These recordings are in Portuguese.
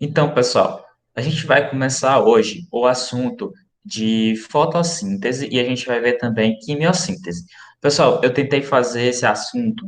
Então, pessoal, a gente vai começar hoje o assunto de fotossíntese e a gente vai ver também quimiossíntese. Pessoal, eu tentei fazer esse assunto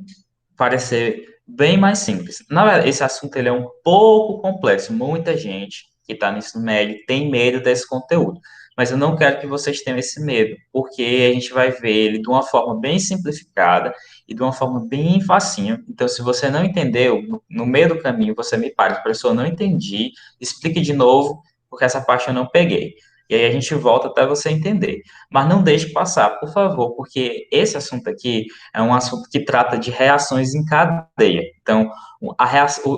parecer bem mais simples. Na verdade, esse assunto ele é um pouco complexo. Muita gente que está no ensino médio tem medo desse conteúdo. Mas eu não quero que vocês tenham esse medo, porque a gente vai ver ele de uma forma bem simplificada e de uma forma bem facinho. Então, se você não entendeu, no meio do caminho você me para, professor, eu não entendi, explique de novo, porque essa parte eu não peguei. E aí a gente volta até você entender. Mas não deixe passar, por favor, porque esse assunto aqui é um assunto que trata de reações em cadeia. Então,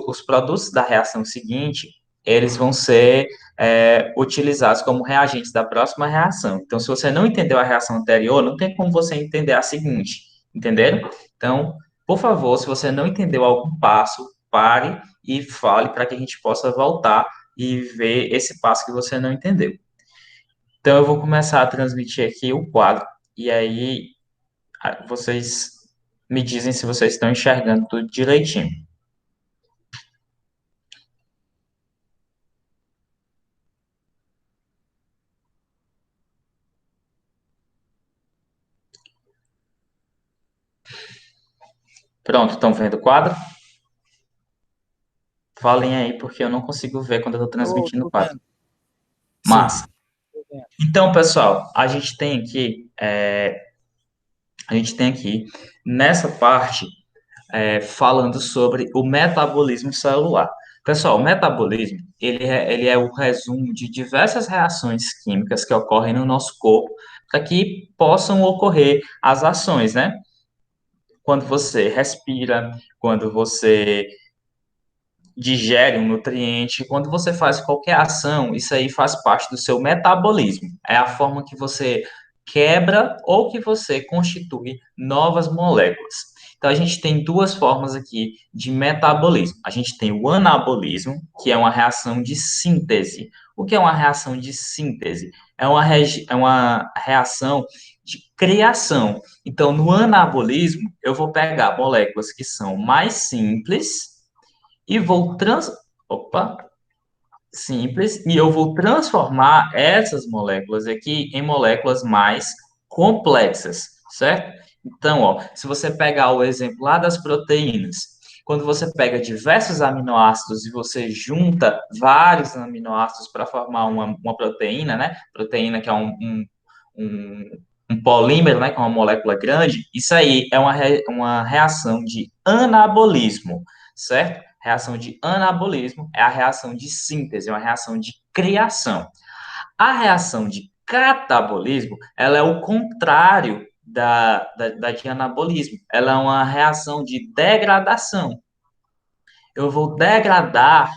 os produtos da reação seguinte, eles vão ser utilizados como reagentes da próxima reação. Então, se você não entendeu a reação anterior, não tem como você entender a seguinte, entenderam? Então, por favor, se você não entendeu algum passo, pare e fale para que a gente possa voltar e ver esse passo que você não entendeu. Então, eu vou começar a transmitir aqui o quadro, e aí vocês me dizem se vocês estão enxergando tudo direitinho. Pronto, estão vendo o quadro? Falem aí, porque eu não consigo ver quando eu estou transmitindo o Tô quadro. vendo. Sim, Mas, tô vendo. então, pessoal, a gente tem aqui nessa parte falando sobre o metabolismo celular. Pessoal, o metabolismo, ele é o resumo de diversas reações químicas que ocorrem no nosso corpo para que possam ocorrer as ações, né? Quando você respira, quando você digere um nutriente, quando você faz qualquer ação, isso aí faz parte do seu metabolismo. É a forma que você quebra ou que você constitui novas moléculas. Então, a gente tem duas formas aqui de metabolismo. A gente tem o anabolismo, que é uma reação de síntese. O que é uma reação de síntese? É uma reação de criação. Então, no anabolismo, eu vou pegar moléculas que são mais simples e vou opa, simples, e eu vou transformar essas moléculas aqui em moléculas mais complexas, certo? Então, ó, se você pegar o exemplo lá das proteínas, quando você pega diversos aminoácidos e você junta vários aminoácidos para formar uma proteína, né? Proteína que é um, um polímero, né? Que é uma molécula grande, isso aí é uma reação de anabolismo, certo? Reação de anabolismo é a reação de síntese, é uma reação de criação. A reação de catabolismo, ela é o contrário da de anabolismo. Ela é uma reação de degradação. Eu vou degradar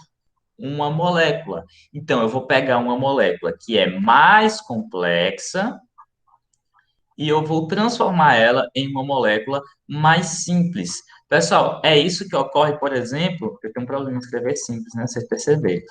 uma molécula. Então, eu vou pegar uma molécula que é mais complexa e eu vou transformar ela em uma molécula mais simples. Pessoal, é isso que ocorre, por exemplo, eu tenho um problema em escrever simples, né? Vocês perceberam.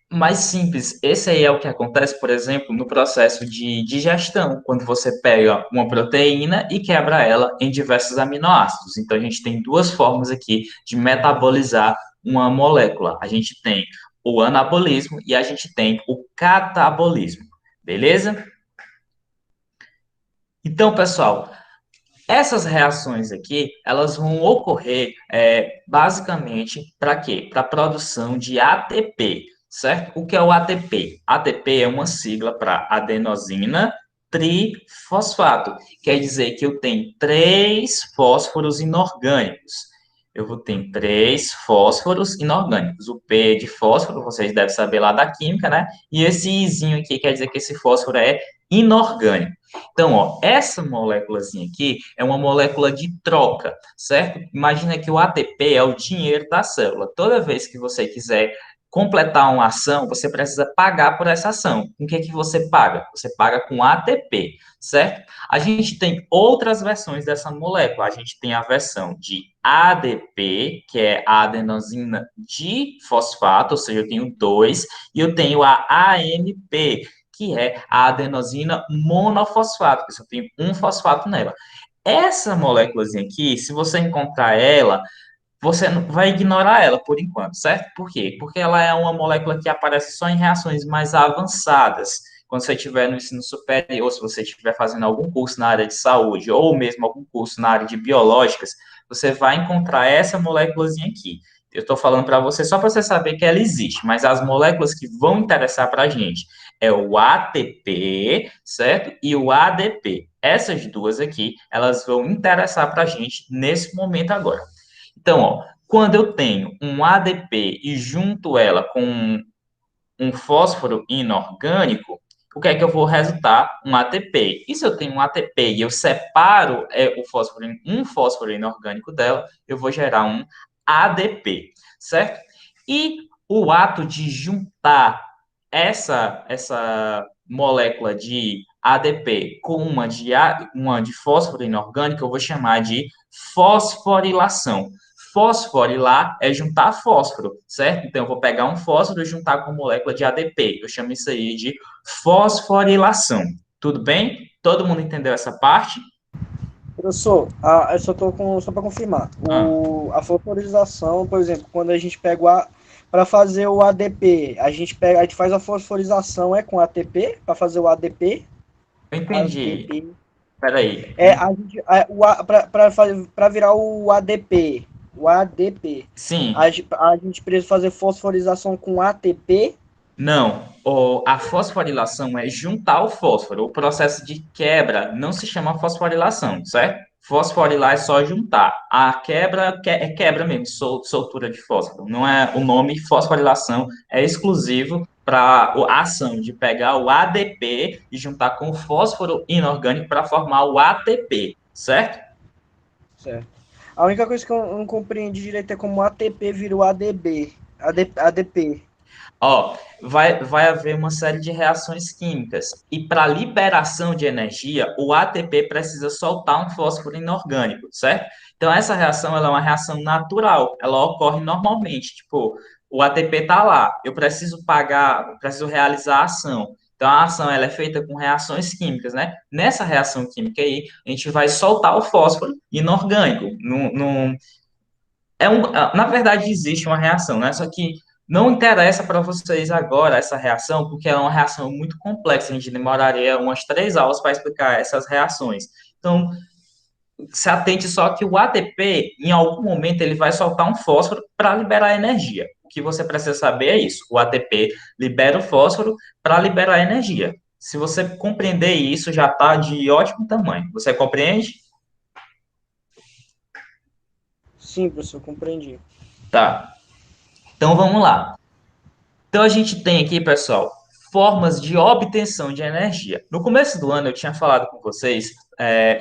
Mais simples, esse aí é o que acontece, por exemplo, no processo de digestão, quando você pega uma proteína e quebra ela em diversos aminoácidos. Então, a gente tem duas formas aqui de metabolizar uma molécula. A gente tem o anabolismo e a gente tem o catabolismo. Beleza? Então, pessoal, essas reações aqui, elas vão ocorrer basicamente para quê? Para a produção de ATP, certo? O que é o ATP? ATP é uma sigla para adenosina trifosfato. Quer dizer que eu tenho três fósforos inorgânicos. Eu vou ter três fósforos inorgânicos. O P de fósforo, vocês devem saber lá da química, né? E esse Izinho aqui quer dizer que esse fósforo é inorgânico. Então, ó, essa moléculazinha aqui é uma molécula de troca, certo? Imagina que o ATP é o dinheiro da célula. Toda vez que você quiser completar uma ação, você precisa pagar por essa ação. Com o que que você paga? Você paga com ATP, certo? A gente tem outras versões dessa molécula. A gente tem a versão de ADP, que é a adenosina difosfato, ou seja, eu tenho dois, e eu tenho a AMP, que é a adenosina monofosfato, que só tem um fosfato nela. Essa moléculazinha aqui, se você encontrar ela você vai ignorar ela por enquanto, certo? Por quê? Porque ela é uma molécula que aparece só em reações mais avançadas. Quando você estiver no ensino superior, se você estiver fazendo algum curso na área de saúde, ou mesmo algum curso na área de biológicas, você vai encontrar essa moléculazinha aqui. Eu estou falando para você só para você saber que ela existe, mas as moléculas que vão interessar para a gente é o ATP, certo? E o ADP. Essas duas aqui, elas vão interessar para a gente nesse momento agora. Então, ó, quando eu tenho um ADP e junto ela com um fósforo inorgânico, o que é que eu vou resultar? Um ATP. E se eu tenho um ATP e eu separo o fósforo em um fósforo inorgânico dela, eu vou gerar um ADP, certo? E o ato de juntar essa molécula de ADP com uma de fósforo inorgânico, eu vou chamar de fosforilação. Fosforilar é juntar fósforo, certo? Então, eu vou pegar um fósforo e juntar com molécula de ADP. Eu chamo isso aí de fosforilação. Tudo bem? Todo mundo entendeu essa parte? Professor, eu só tô com, só para confirmar. Ah, A fosforização, por exemplo, quando a gente pega o A, para fazer o ADP, a gente faz a fosforização com ATP para fazer o ADP, eu entendi. ADP. Peraí. É a gente para virar o ADP, Sim, a gente precisa fazer fosforização com ATP. não. A fosforilação é juntar o fósforo. O processo de quebra não se chama fosforilação, certo? Fosforilar é só juntar. A quebra é quebra mesmo, soltura de fósforo. Não é o nome fosforilação, é exclusivo para a ação de pegar o ADP e juntar com o fósforo inorgânico para formar o ATP, certo? Certo. A única coisa que eu não compreendi direito é como o ATP virou ADB, ADP. Ó, vai haver uma série de reações químicas. E para liberação de energia, o ATP precisa soltar um fósforo inorgânico, certo? Então, essa reação ela é uma reação natural. Ela ocorre normalmente. Tipo, o ATP está lá. Eu preciso pagar, preciso realizar a ação. Então, a ação ela é feita com reações químicas, né? Nessa reação química aí, a gente vai soltar o fósforo inorgânico. Na verdade, existe uma reação, né? Só que não interessa para vocês agora essa reação, porque é uma reação muito complexa. A gente demoraria umas 3 aulas para explicar essas reações. Então, se atente só que o ATP, em algum momento, ele vai soltar um fósforo para liberar energia. O que você precisa saber é isso. O ATP libera o fósforo para liberar energia. Se você compreender isso, já está de ótimo tamanho. Você compreende? Sim, professor, compreendi. Tá. Então, vamos lá. Então, a gente tem aqui, pessoal, formas de obtenção de energia. No começo do ano, eu tinha falado com vocês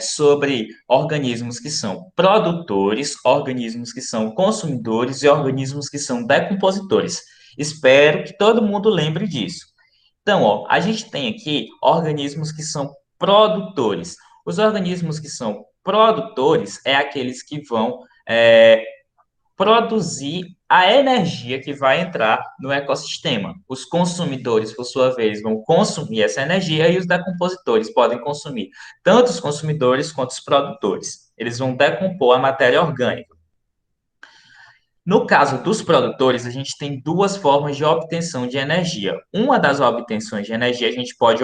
sobre organismos que são produtores, organismos que são consumidores e organismos que são decompositores. Espero que todo mundo lembre disso. Então, ó, a gente tem aqui organismos que são produtores. Os organismos que são produtores é aqueles que vão produzir a energia que vai entrar no ecossistema. Os consumidores, por sua vez, vão consumir essa energia e os decompositores podem consumir tanto os consumidores quanto os produtores. Eles vão decompor a matéria orgânica. No caso dos produtores, a gente tem duas formas de obtenção de energia. Uma das obtenções de energia a gente pode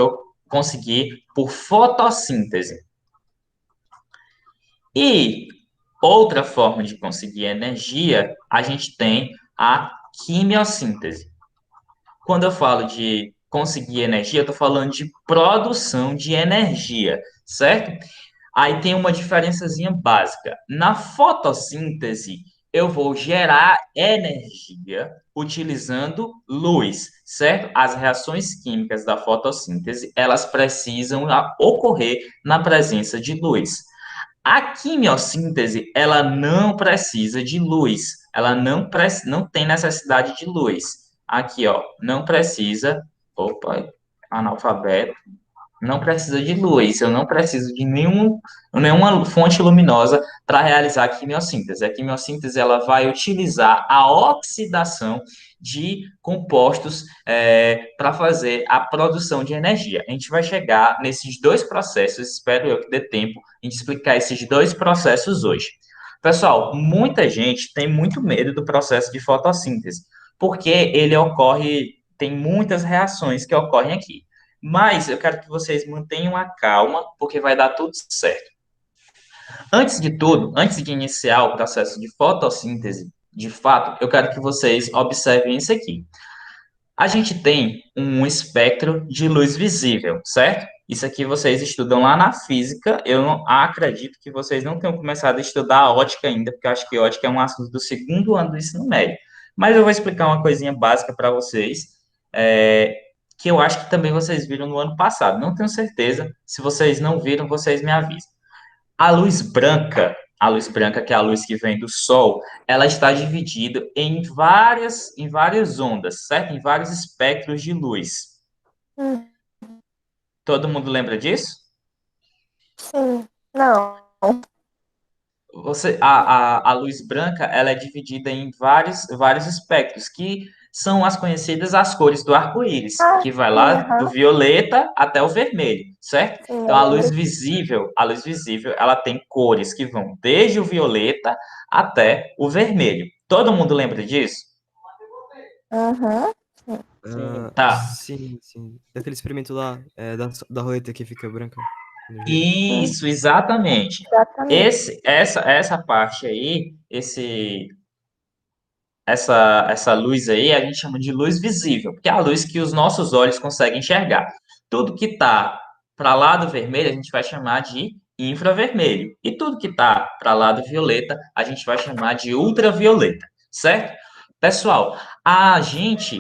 conseguir por fotossíntese. E outra forma de conseguir energia, a gente tem a quimiossíntese. Quando eu falo de conseguir energia, eu estou falando de produção de energia, certo? Aí tem uma diferençazinha básica. Na fotossíntese, eu vou gerar energia utilizando luz, certo? As reações químicas da fotossíntese, elas precisam ocorrer na presença de luz. A quimiossíntese, ela não precisa de luz. Ela não tem necessidade de luz. Aqui, ó, não precisa. Opa, analfabeto. Não precisa de luz. Eu não preciso de nenhuma fonte luminosa para realizar a quimiossíntese. A quimiossíntese, ela vai utilizar a oxidação de compostos para fazer a produção de energia. A gente vai chegar nesses dois processos, espero eu que dê tempo a gente explicar esses dois processos hoje. Pessoal, muita gente tem muito medo do processo de fotossíntese, porque ele ocorre, tem muitas reações que ocorrem aqui. Mas eu quero que vocês mantenham a calma, porque vai dar tudo certo. Antes de tudo, antes de iniciar o processo de fotossíntese, de fato, eu quero que vocês observem isso aqui. A gente tem um espectro de luz visível, certo? Isso aqui vocês estudam lá na física. Eu não acredito que vocês não tenham começado a estudar a ótica ainda, porque eu acho que ótica é um assunto do segundo ano do ensino médio. Mas eu vou explicar uma coisinha básica para vocês, é, que eu acho que também vocês viram no ano passado. Não tenho certeza. Se vocês não viram, vocês me avisam. A luz branca, que é a luz que vem do Sol, ela está dividida em várias ondas, certo? Em vários espectros de luz. Hum, Todo mundo lembra disso? sim. Não. A luz branca, ela é dividida em vários espectros, que são as conhecidas as cores do arco-íris, Ah, que vai sim, lá do aham. violeta até o vermelho, certo? Sim, Então, eu lembro disso. a luz visível, ela tem cores que vão desde o violeta até o vermelho. Todo mundo lembra disso? Aham. Sim. Tá. Sim, sim. Daquele experimento lá, da roleta que fica branca no gira. Sim, Isso, exatamente. exatamente. Essa parte aí, essa luz aí, a gente chama de luz visível, porque é a luz que os nossos olhos conseguem enxergar. Tudo que está para lá do vermelho, a gente vai chamar de infravermelho. E tudo que está para lá do violeta, a gente vai chamar de ultravioleta, certo? Pessoal, a gente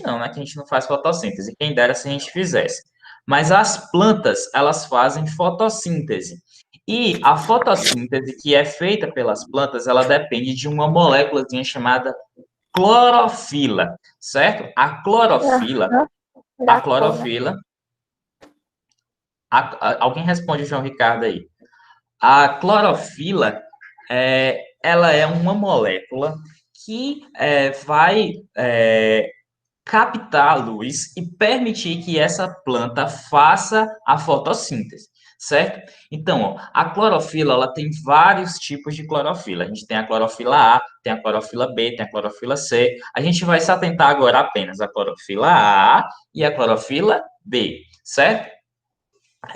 não, né? Que a gente não faz fotossíntese. Quem dera se a gente fizesse. Mas as plantas, elas fazem fotossíntese. E a fotossíntese que é feita pelas plantas, ela depende de uma moléculazinha chamada clorofila, certo? Aham. A Da cor, né? clorofila, alguém responde o João Ricardo aí. A clorofila, ela é uma molécula que vai captar a luz e permitir que essa planta faça a fotossíntese, certo? Então, ó, a clorofila, ela tem vários tipos de clorofila. A gente tem a clorofila A, tem a clorofila B, tem a clorofila C. A gente vai se atentar agora apenas à clorofila A e à clorofila B, certo?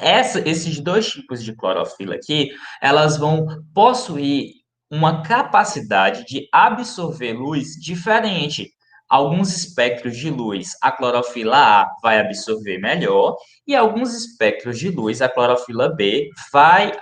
Esses dois tipos de clorofila aqui, elas vão possuir uma capacidade de absorver luz diferente. Alguns espectros de luz, a clorofila A vai absorver melhor, e alguns espectros de luz, a clorofila B vai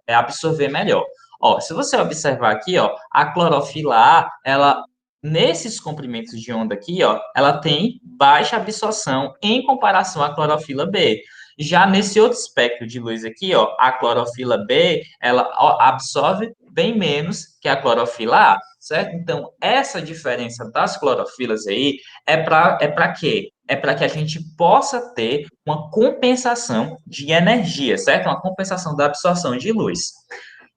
absorver melhor. Ó, se você observar aqui, ó, a clorofila A, ela nesses comprimentos de onda aqui, ó, ela tem baixa absorção em comparação à clorofila B. Já nesse outro espectro de luz aqui, ó, a clorofila B, ela absorve bem menos que a clorofila A, certo? Então, essa diferença das clorofilas aí é para quê? É para que a gente possa ter uma compensação de energia, certo? Uma compensação da absorção de luz.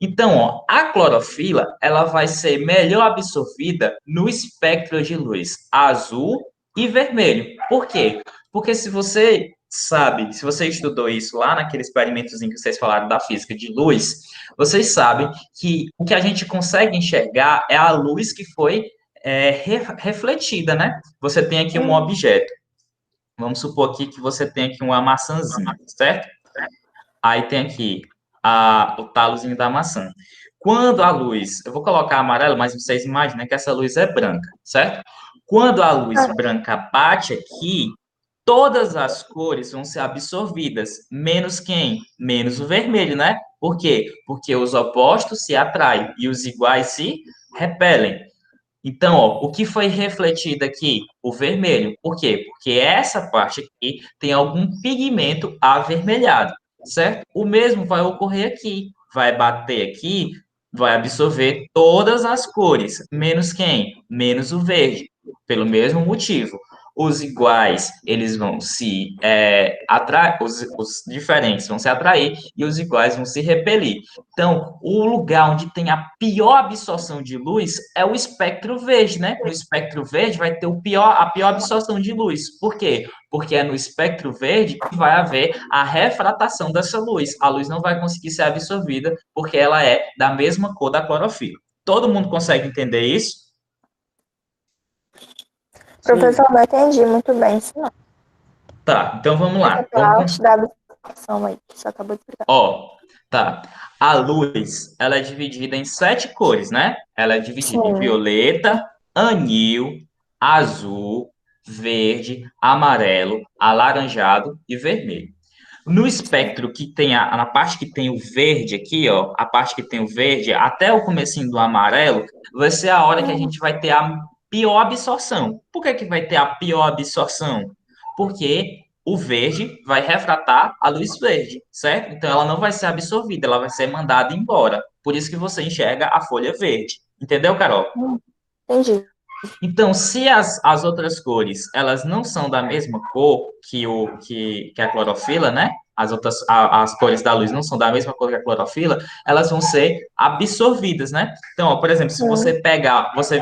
Então, ó, a clorofila, ela vai ser melhor absorvida no espectro de luz azul e vermelho. Por quê? Porque se você sabe, se você estudou isso lá naquele experimentozinho que vocês falaram da física de luz, vocês sabem que o que a gente consegue enxergar é a luz que foi refletida, né? Você tem aqui um Hum. objeto. Vamos supor aqui que você tem aqui uma maçãzinha, certo? Aí tem aqui o talozinho da maçã. Quando a luz, eu vou colocar amarelo, mas vocês imaginam que essa luz é branca, certo? Quando a luz Ah, branca bate aqui, todas as cores vão ser absorvidas, menos quem? Menos o vermelho, né? Por quê? Porque os opostos se atraem e os iguais se repelem. Então, ó, o que foi refletido aqui? O vermelho. Por quê? Porque essa parte aqui tem algum pigmento avermelhado, certo? O mesmo vai ocorrer aqui. Vai bater aqui, vai absorver todas as cores, menos quem? Menos o verde, pelo mesmo motivo. os iguais, eles vão se atrair, os diferentes vão se atrair e os iguais vão se repelir. Então, o lugar onde tem a pior absorção de luz é o espectro verde, né? No espectro verde vai ter a pior absorção de luz. Por quê? Porque é no espectro verde que vai haver a refratação dessa luz. A luz não vai conseguir ser absorvida porque ela é da mesma cor da clorofila. Todo mundo consegue entender isso? Sim. Professor, não entendi muito bem isso não. Tá, então vamos Essa lá. Vamos, parte da abstração aí, que você acabou de explicar. ó, tá. A luz, ela é dividida em 7 cores, né? Ela é dividida em Sim. violeta, anil, azul, verde, amarelo, alaranjado e vermelho. No espectro que tem na parte que tem o verde aqui, ó, a parte que tem o verde até o comecinho do amarelo, vai ser a hora que a gente vai ter a pior absorção. Por que que vai ter a pior absorção? Porque o verde vai refratar a luz verde, certo? Então ela não vai ser absorvida, ela vai ser mandada embora. Por isso que você enxerga a folha verde. Entendeu, Carol? Entendi. Então, se as outras cores, elas não são da mesma cor que a clorofila, né? As cores da luz não são da mesma cor que a clorofila, elas vão ser absorvidas, né? Então, ó, por exemplo, se Sim. você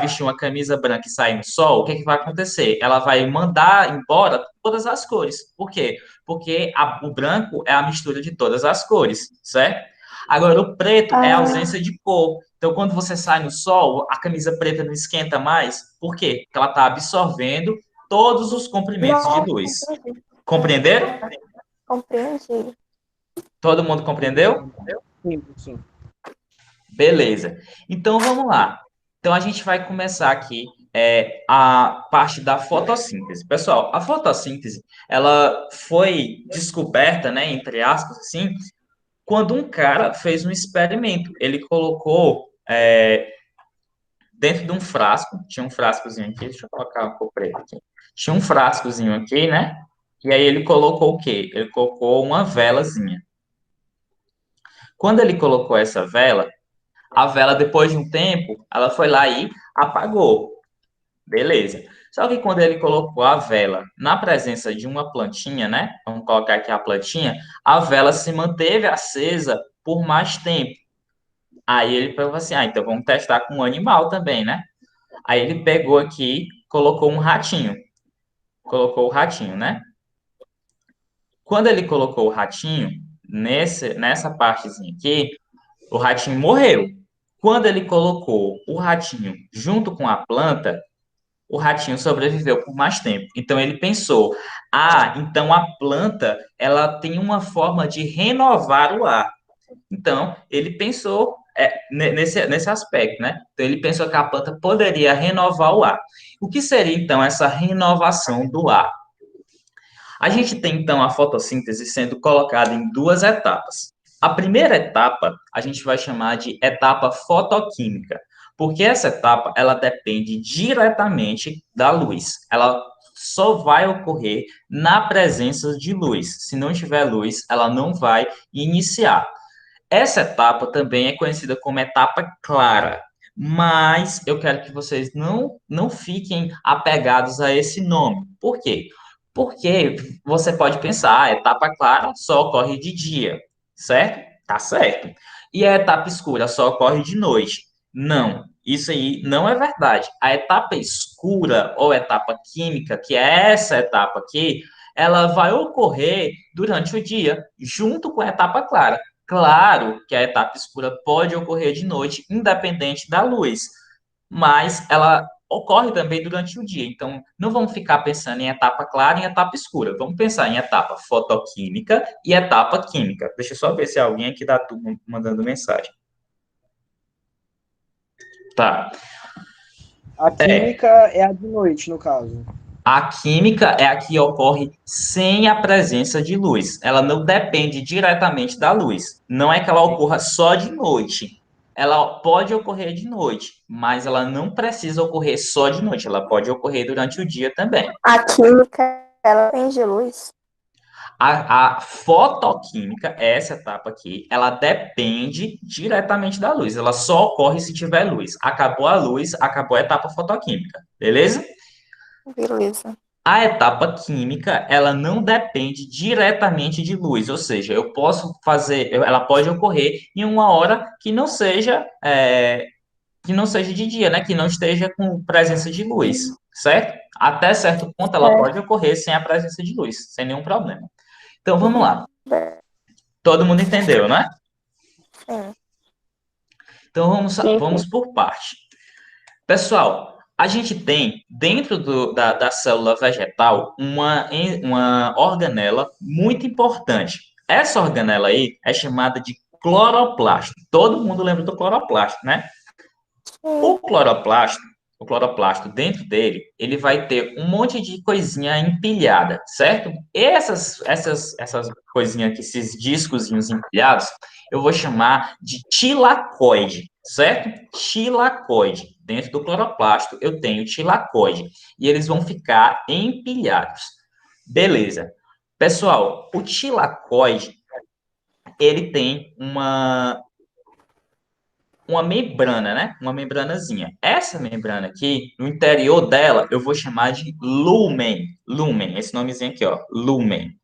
vestir uma camisa branca e sair no sol, o que que vai acontecer? Ela vai mandar embora todas as cores. Por quê? Porque o branco é a mistura de todas as cores, certo? Agora, o preto é a Ah, ausência de cor. Então, quando você sai no sol, a camisa preta não esquenta mais. Por quê? Porque ela está absorvendo todos os comprimentos de nossa, luz. entendi. Compreenderam? Compreendi. Todo mundo compreendeu? Sim, sim. Beleza. Então, vamos lá. Então, a gente vai começar aqui a parte da fotossíntese. Pessoal, a fotossíntese, ela foi descoberta, né, entre aspas, assim, quando um cara fez um experimento. Ele colocou dentro de um frasco, tinha um frascozinho aqui, deixa eu colocar uma cor preta aqui. Tinha um frascozinho aqui, né? E aí ele colocou o quê? Ele colocou uma velazinha. Quando ele colocou essa vela, a vela, depois de um tempo, ela foi lá e apagou. Beleza. Só que quando ele colocou a vela na presença de uma plantinha, né? Vamos colocar aqui a plantinha, a vela se manteve acesa por mais tempo. Aí ele falou assim: ah, então vamos testar com um animal também, né? Aí ele pegou aqui, colocou um ratinho. Colocou o ratinho, né? Quando ele colocou o ratinho, nessa partezinha aqui, o ratinho morreu. Quando ele colocou o ratinho junto com a planta, o ratinho sobreviveu por mais tempo. Então ele pensou: ah, então a planta ela tem uma forma de renovar o ar. Então ele pensou nesse aspecto, né? Então ele pensou que a planta poderia renovar o ar. O que seria então essa renovação do ar? A gente tem, então, a fotossíntese sendo colocada em duas etapas. A primeira etapa, a gente vai chamar de etapa fotoquímica, porque essa etapa, ela depende diretamente da luz. Ela só vai ocorrer na presença de luz. Se não tiver luz, ela não vai iniciar. Essa etapa também é conhecida como etapa clara, mas eu quero que vocês não fiquem apegados a esse nome. Por quê? Porque você pode pensar, a etapa clara só ocorre de dia, certo? Tá certo. E a etapa escura só ocorre de noite. Não, isso aí não é verdade. A etapa escura ou etapa química, que é essa etapa aqui, ela vai ocorrer durante o dia, junto com a etapa clara. Claro que a etapa escura pode ocorrer de noite, independente da luz, mas ela ocorre também durante o dia. Então, não vamos ficar pensando em etapa clara e em etapa escura. Vamos pensar em etapa fotoquímica e etapa química. Deixa eu só ver se alguém aqui da turma mandando mensagem. Tá. A É, química é a de noite, no caso. a química é a que ocorre sem a presença de luz. Ela não depende diretamente da luz. Não é que ela ocorra só de noite. Ela pode ocorrer de noite, mas ela não precisa ocorrer só de noite. Ela pode ocorrer durante o dia também. A química, ela tem de luz? A fotoquímica, essa etapa aqui, ela depende diretamente da luz. Ela só ocorre se tiver luz. Acabou a luz, acabou a etapa fotoquímica. Beleza? Beleza. A etapa química, ela não depende diretamente de luz, ou seja, eu posso fazer, ela pode ocorrer em uma hora que não seja de dia, né? Que não esteja com presença de luz, certo? Até certo ponto, ela pode Certo. ocorrer sem a presença de luz, sem nenhum problema. Então, vamos Uhum. lá. Todo mundo entendeu, né? Sim. Então, vamos, Sim, vamos sim. por parte. Pessoal, a gente tem dentro da célula vegetal uma organela muito importante. Essa organela aí é chamada de cloroplasto. Todo mundo lembra do cloroplasto, né? Sim. O cloroplasto, o cloroplasto dentro dele, ele vai ter um monte de coisinha empilhada, certo? E essas coisinhas aqui, esses discozinhos empilhados, eu vou chamar de tilacoide, certo? Tilacoide. Dentro do cloroplasto eu tenho tilacoide e eles vão ficar empilhados. Beleza. Pessoal, o tilacoide, ele tem uma membrana, né? Uma membranazinha. Essa membrana aqui, no interior dela, eu vou chamar de lumen. Lumen, esse nomezinho aqui, ó, lumen.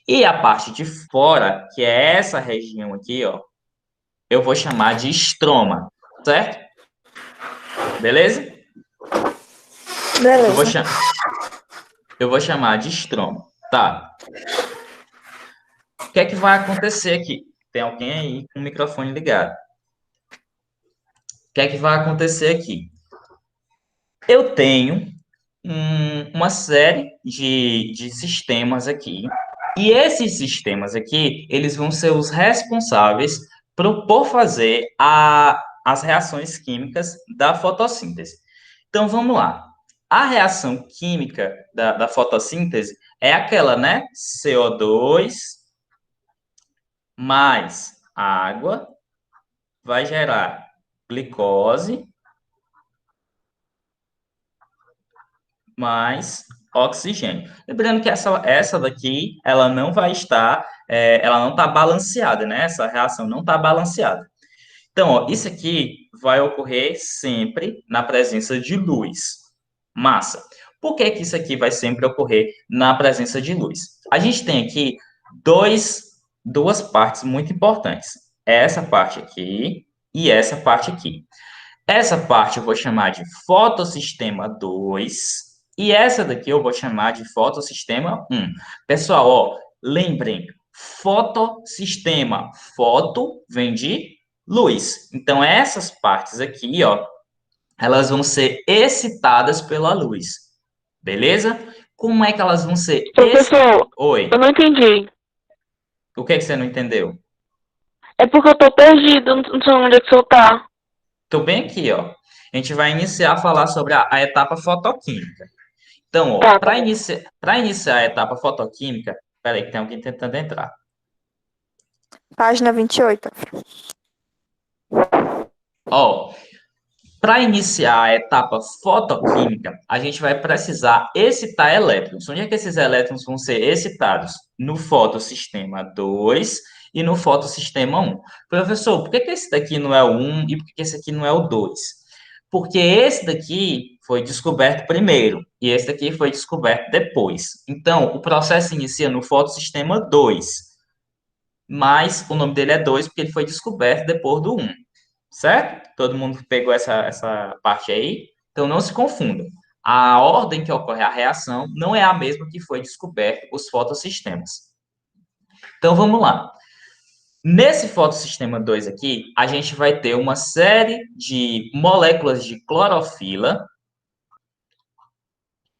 E a parte de fora, que é essa região aqui, ó, eu vou chamar de estroma, certo? Beleza? Eu vou, Beleza. cha eu vou chamar de estroma. Tá. O que é que vai acontecer aqui? Tem alguém aí com o microfone ligado. O que é que vai acontecer aqui? Eu tenho uma série de sistemas aqui. E esses sistemas aqui, eles vão ser os responsáveis por fazer as reações químicas da fotossíntese. Então, vamos lá. A reação química da fotossíntese é aquela, né? CO2 mais água vai gerar glicose mais oxigênio. Lembrando que essa daqui, ela não vai estar, ela não está balanceada, né? Essa reação não está balanceada. Então, ó, isso aqui vai ocorrer sempre na presença de luz. Massa. Por que que isso aqui vai sempre ocorrer na presença de luz? A gente tem aqui duas partes muito importantes. Essa parte aqui e essa parte aqui. Essa parte eu vou chamar de fotossistema 2 e essa daqui eu vou chamar de fotossistema 1. Pessoal, ó, lembrem, fotossistema, foto vem de luz. Então essas partes aqui, ó, elas vão ser excitadas pela luz. Beleza? Como é que elas vão ser Professor, Oi, eu não entendi. o que é que você não entendeu? É porque eu tô perdido, não sei onde é que o senhor tá. Tô bem aqui, ó. A gente vai iniciar a falar sobre a etapa fotoquímica. Então, ó, Tá, tá para bom. iniciar a etapa fotoquímica, peraí, que tem alguém tentando entrar. Página 28. Ó, para iniciar a etapa fotoquímica, a gente vai precisar excitar elétrons. Onde é que esses elétrons vão ser excitados? No fotossistema 2 e no fotossistema 1. Professor, por que que esse daqui não é o 1 e por que que esse aqui não é o 2? Porque esse daqui foi descoberto primeiro e esse daqui foi descoberto depois. Então, o processo inicia no fotossistema 2, mas o nome dele é 2 porque ele foi descoberto depois do 1. Certo? Todo mundo pegou essa parte aí? Então não se confunda. A ordem que ocorre a reação não é a mesma que foi descoberto os fotossistemas. Então vamos lá. Nesse fotossistema 2 aqui, a gente vai ter uma série de moléculas de clorofila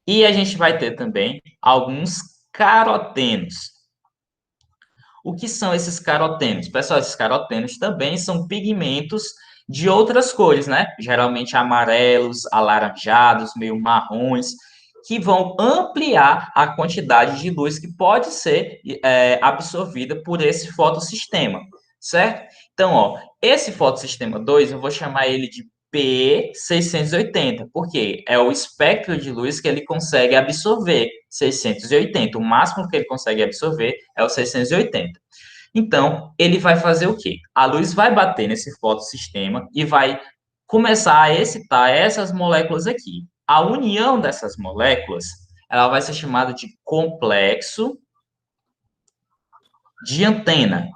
e a gente vai ter também alguns carotenos. O que são esses carotenos? Pessoal, esses carotenos também são pigmentos de outras cores, né? Geralmente amarelos, alaranjados, meio marrons, que vão ampliar a quantidade de luz que pode ser absorvida por esse fotossistema, certo? Então, ó, esse fotossistema 2, eu vou chamar ele de P680, porque é o espectro de luz que ele consegue absorver, 680. O máximo que ele consegue absorver é o 680. Então, ele vai fazer o quê? A luz vai bater nesse fotossistema e vai começar a excitar essas moléculas aqui. A união dessas moléculas ela vai ser chamada de complexo de antena,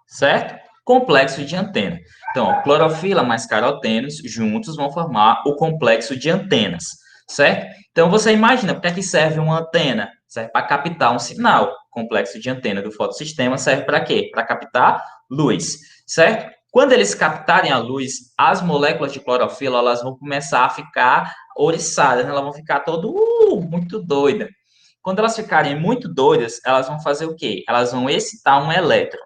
certo? Complexo de antena. Então, ó, clorofila mais carotênios juntos vão formar o complexo de antenas, certo? Então, você imagina, para que serve uma antena? Serve para captar um sinal. Complexo de antena do fotossistema serve para quê? Para captar luz, certo? Quando eles captarem a luz, as moléculas de clorofila, elas vão começar a ficar oriçadas, né? Elas vão ficar todo muito doida. Quando elas ficarem muito doidas, elas vão fazer o quê? Elas vão excitar um elétron.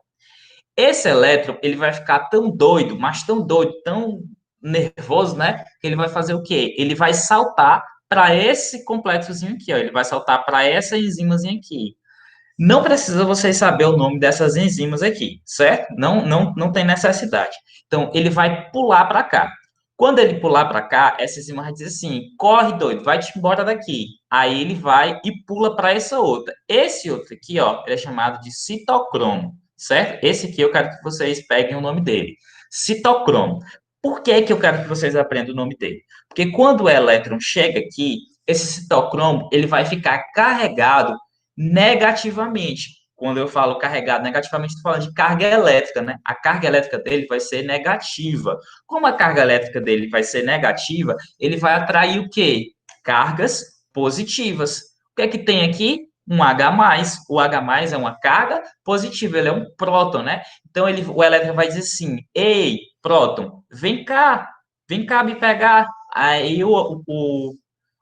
Esse elétron, ele vai ficar tão doido, mas tão doido, tão nervoso, né? Que ele vai fazer o quê? Ele vai saltar para esse complexozinho aqui, ó. Ele vai saltar para essa enzimazinha aqui. Não precisa vocês saber o nome dessas enzimas aqui, certo? Não tem necessidade. Então, ele vai pular para cá. Quando ele pular para cá, essa enzima vai dizer assim: corre, doido, vai-te embora daqui. Aí ele vai e pula para essa outra. Esse outro aqui, ó, ele é chamado de citocromo, certo? Esse aqui eu quero que vocês peguem o nome dele. Citocromo. Por que que eu quero que vocês aprendam o nome dele? Porque quando o elétron chega aqui, esse citocromo, ele vai ficar carregado negativamente. Quando eu falo carregado negativamente, estou falando de carga elétrica, né? A carga elétrica dele vai ser negativa. Como a carga elétrica dele vai ser negativa, ele vai atrair o quê? Cargas positivas. O que é que tem aqui? Um H+. O H+ é uma carga positiva, ele é um próton, né? Então, o elétron vai dizer assim: ei, próton, vem cá me pegar. Aí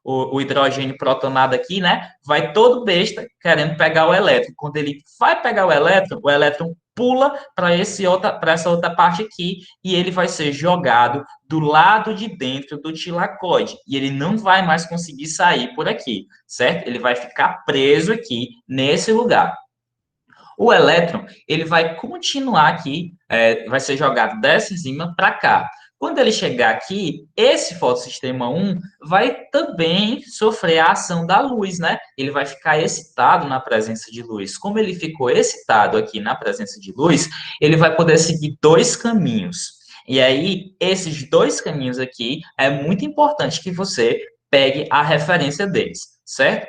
o hidrogênio protonado aqui, né? Vai todo besta querendo pegar o elétron. Quando ele vai pegar o elétron pula para essa outra parte aqui e ele vai ser jogado do lado de dentro do tilacoide. E ele não vai mais conseguir sair por aqui, certo? Ele vai ficar preso aqui nesse lugar. O elétron, ele vai continuar aqui, vai ser jogado dessa enzima para cá. Quando ele chegar aqui, esse fotossistema 1 vai também sofrer a ação da luz, né? Ele vai ficar excitado na presença de luz. Como ele ficou excitado aqui na presença de luz, ele vai poder seguir dois caminhos. E aí, esses dois caminhos aqui, é muito importante que você pegue a referência deles, certo?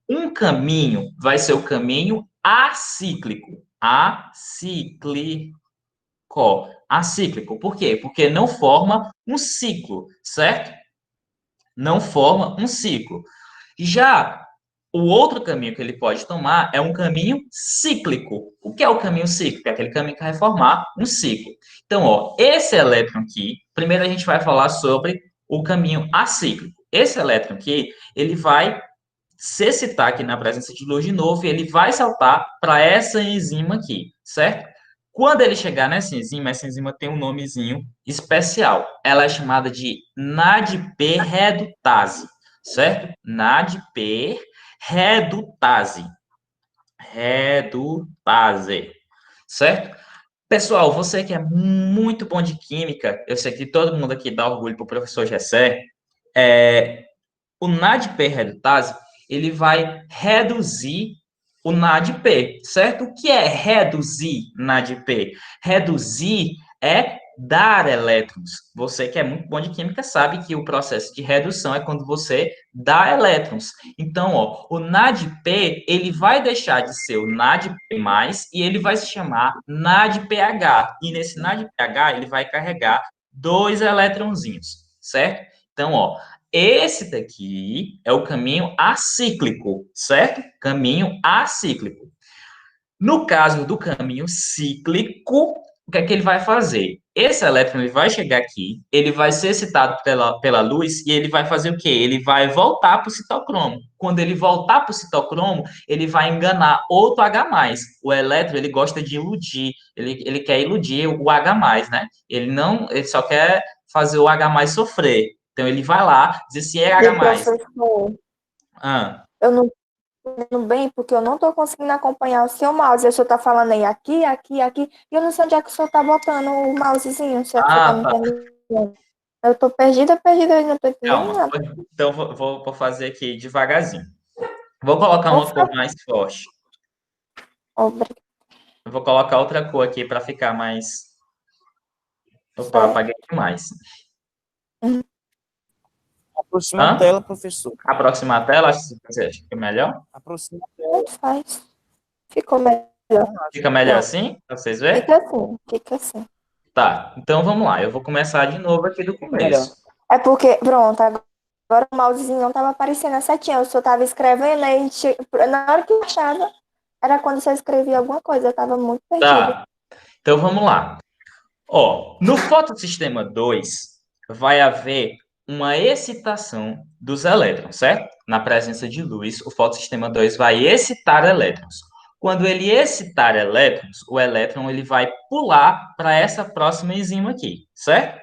Um caminho vai ser o caminho acíclico. Acíclico. Por quê? Porque não forma um ciclo, certo? Não forma um ciclo. Já o outro caminho que ele pode tomar é um caminho cíclico. O que é o caminho cíclico? É aquele caminho que vai formar um ciclo. Então, ó, esse elétron aqui, primeiro a gente vai falar sobre o caminho acíclico. Esse elétron aqui, ele vai se excitar aqui na presença de luz de novo, ele vai saltar para essa enzima aqui, certo? Quando ele chegar nessa enzima tem um nomezinho especial. Ela é chamada de NADP redutase, certo? NADP redutase. Redutase, certo? Pessoal, você que é muito bom de química, eu sei que todo mundo aqui dá orgulho para o professor Gessé, o NADP redutase, ele vai reduzir o NADP, certo? O que é reduzir NADP? Reduzir é dar elétrons. Você que é muito bom de química sabe que o processo de redução é quando você dá elétrons. Então, ó, o NADP, ele vai deixar de ser o NADP+, e ele vai se chamar NADPH. E nesse NADPH, ele vai carregar dois elétronzinhos, certo? Então, ó, esse daqui é o caminho acíclico, certo? Caminho acíclico. No caso do caminho cíclico, o que é que ele vai fazer? Esse elétron ele vai chegar aqui, ele vai ser excitado pela luz e ele vai fazer o quê? Ele vai voltar para o citocromo. Quando ele voltar para o citocromo, ele vai enganar outro H+. O elétron, ele gosta de iludir, ele quer iludir o H+, né? Ele só quer fazer o H+ sofrer. Então, ele vai lá, diz assim, é H+. Professor, Ah, eu não tô bem porque eu não tô conseguindo acompanhar o seu mouse. O senhor tá falando aí aqui, aqui, aqui, e eu não sei onde é que o senhor tá botando o mousezinho, se é que o senhor tá me tá. entendendo. Eu tô perdida, eu não tô entendendo Calma. nada. Então, vou fazer aqui devagarzinho. Vou colocar Por uma cor favor, mais forte. obrigada. Eu vou colocar outra cor aqui para ficar mais. Opa, Certo. apaguei demais. Aproxima a Hã? tela, professor. Aproximar a tela, acho que você acha que fica melhor? Aproxima a tela. Tanto faz. Ficou melhor. Fica melhor Pronto. assim, pra vocês verem? Fica assim, fica assim. Tá, então vamos lá. Eu vou começar de novo aqui do Fica melhor. começo. É porque, pronto, agora o mousezinho não tava aparecendo a setinha. Eu só tava escrevendo, aí na hora que eu achava, era quando você escrevia alguma coisa. Eu tava muito perdida. Tá, então vamos lá. Ó, no fotossistema 2 vai haver uma excitação dos elétrons, certo? Na presença de luz, o fotossistema 2 vai excitar elétrons. Quando ele excitar elétrons, o elétron ele vai pular para essa próxima enzima aqui, certo?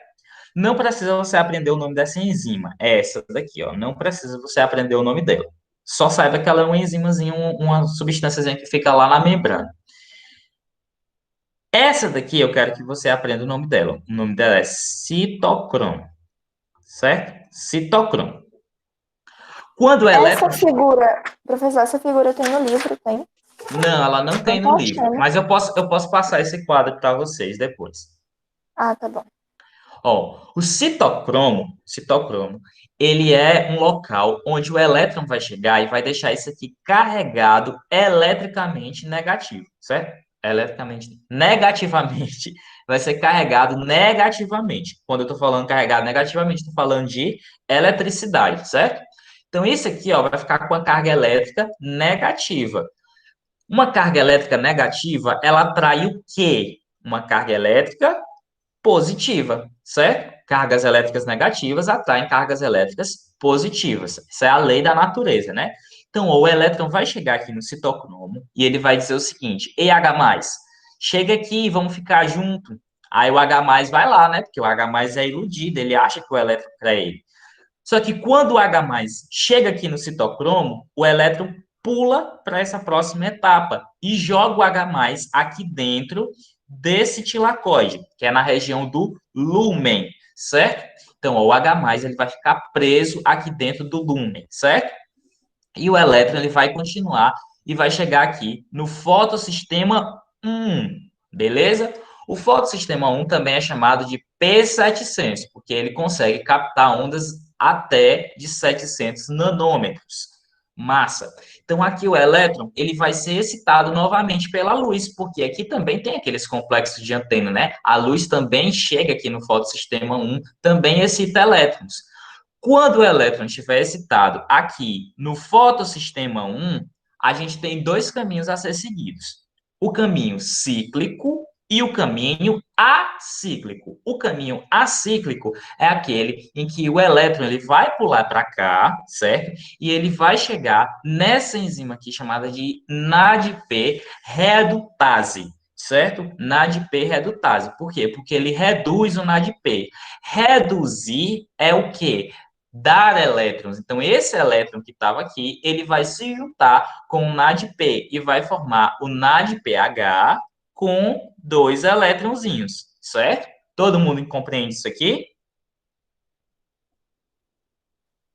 Não precisa você aprender o nome dessa enzima, é essa daqui, ó. Não precisa você aprender o nome dela. Só saiba que ela é uma enzimazinha, uma substânciazinha que fica lá na membrana. Essa daqui eu quero que você aprenda o nome dela. O nome dela é citocromo, certo? Citocromo. Quando o Essa elétron... figura, professor, essa figura tem no livro, tem? Não, ela não tem Não no tô livro, achando. mas eu posso passar esse quadro para vocês depois. Ah, tá bom. Ó, o citocromo, ele é um local onde o elétron vai chegar e vai deixar isso aqui carregado eletricamente negativo, certo? Eletricamente, negativamente, vai ser carregado negativamente. Quando eu estou falando carregado negativamente, estou falando de eletricidade, certo? Então, isso aqui, ó, vai ficar com a carga elétrica negativa. Uma carga elétrica negativa, ela atrai o quê? Uma carga elétrica positiva, certo? Cargas elétricas negativas atraem cargas elétricas positivas. Isso é a lei da natureza, né? Então, o elétron vai chegar aqui no citocromo e ele vai dizer o seguinte: Ei, H+, chega aqui, vamos ficar junto. Aí o H+, vai lá, né? Porque o H+, é iludido, ele acha que o elétron é ele. Só que quando o H+ chega aqui no citocromo, o elétron pula para essa próxima etapa e joga o H+ aqui dentro desse tilacoide, que é na região do lúmen, certo? Então, ó, o H+ ele vai ficar preso aqui dentro do lúmen, certo? E o elétron ele vai continuar e vai chegar aqui no fotossistema 1, beleza? O fotossistema 1 também é chamado de P700, porque ele consegue captar ondas até de 700 nanômetros. Massa. Então, aqui o elétron ele vai ser excitado novamente pela luz, porque aqui também tem aqueles complexos de antena, né? A luz também chega aqui no fotossistema 1, também excita elétrons. Quando o elétron estiver excitado aqui no fotossistema 1, a gente tem dois caminhos a ser seguidos: o caminho cíclico e o caminho acíclico. O caminho acíclico é aquele em que o elétron ele vai pular para cá, certo? E ele vai chegar nessa enzima aqui chamada de NADP redutase, certo? NADP redutase. Por quê? Porque ele reduz o NADP. Reduzir é o quê? Dar elétrons. Então, esse elétron que estava aqui, ele vai se juntar com o NADP e vai formar o NADPH com dois elétronzinhos, certo? Todo mundo compreende isso aqui?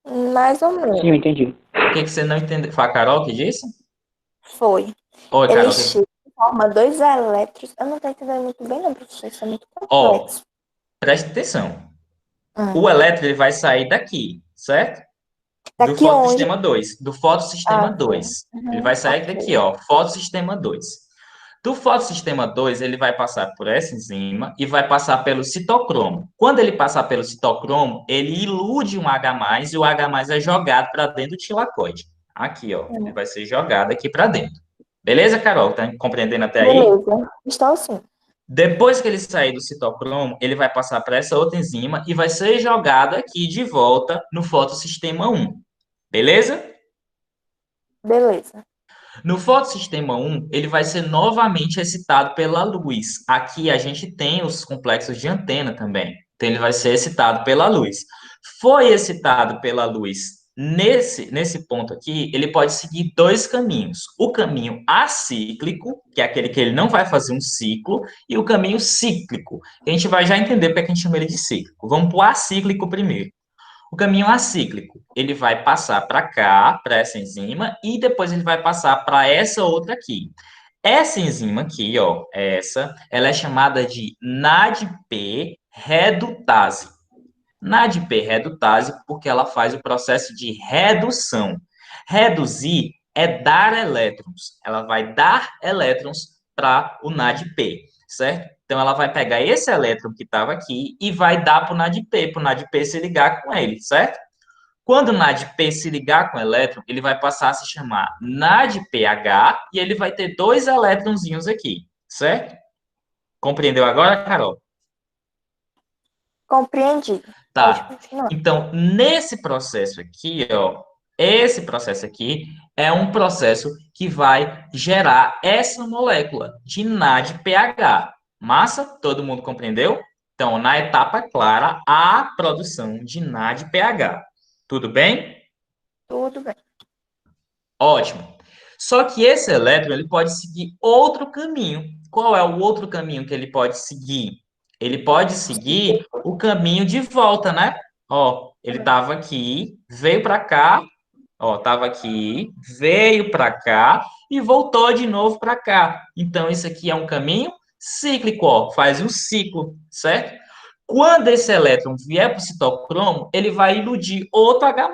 Mais ou Sim, menos. eu entendi. O que você não entendeu? Foi a Carol que disse? Foi. Oi, Ele Carol. chega e forma dois elétrons. Eu não tô entendendo muito bem, não, professor. Isso é muito Ó, complexo. preste atenção. Hum. O elétron ele vai sair daqui, certo? Do Daqui onde? fotossistema 2. Do fotossistema Ah, 2. sim. Ele Uhum, vai sair ok. daqui, ó, fotossistema 2. Do fotossistema 2, ele vai passar por essa enzima e vai passar pelo citocromo. Quando ele passar pelo citocromo, ele ilude um H+, e o H+ é jogado para dentro do tilacoide. Aqui, ó, ele vai ser jogado aqui para dentro. Beleza, Carol? Tá compreendendo até aí? Beleza. Estou sim. Depois que ele sair do citocromo, ele vai passar para essa outra enzima e vai ser jogado aqui de volta no fotossistema 1. Beleza? Beleza. No fotossistema 1, ele vai ser novamente excitado pela luz. Aqui a gente tem os complexos de antena também. Então, ele vai ser excitado pela luz. Foi excitado pela luz nesse ponto aqui, ele pode seguir dois caminhos. O caminho acíclico, que é aquele que ele não vai fazer um ciclo, e o caminho cíclico. A gente vai já entender porque a gente chama ele de cíclico. Vamos para o acíclico primeiro. O caminho acíclico, ele vai passar para cá, para essa enzima, e depois ele vai passar para essa outra aqui. Essa enzima aqui, ó, ela é chamada de NADP redutase. NADP redutase, porque ela faz o processo de redução. Reduzir é dar elétrons. Ela vai dar elétrons para o NADP, certo? Então, ela vai pegar esse elétron que estava aqui e vai dar para o NADP se ligar com ele, certo? Quando o NADP se ligar com o elétron, ele vai passar a se chamar NADPH e ele vai ter dois elétronzinhos aqui, certo? Compreendeu agora, Carol? Compreendi. Pode Tá. continuar. Então, nesse processo aqui, ó, esse processo aqui é um processo que vai gerar essa molécula de NADPH. Massa? Todo mundo compreendeu? Então, na etapa clara, a produção de NADPH. Tudo bem? Tudo bem. Ótimo. Só que esse elétron, ele pode seguir outro caminho. Qual é o outro caminho que ele pode seguir? Ele pode seguir o caminho de volta, né? Ó, ele estava aqui, veio para cá, ó, estava aqui, veio para cá e voltou de novo para cá. Então, isso aqui é um caminho cíclico, ó, faz um ciclo, certo? Quando esse elétron vier para o citocromo, ele vai iludir outro H+.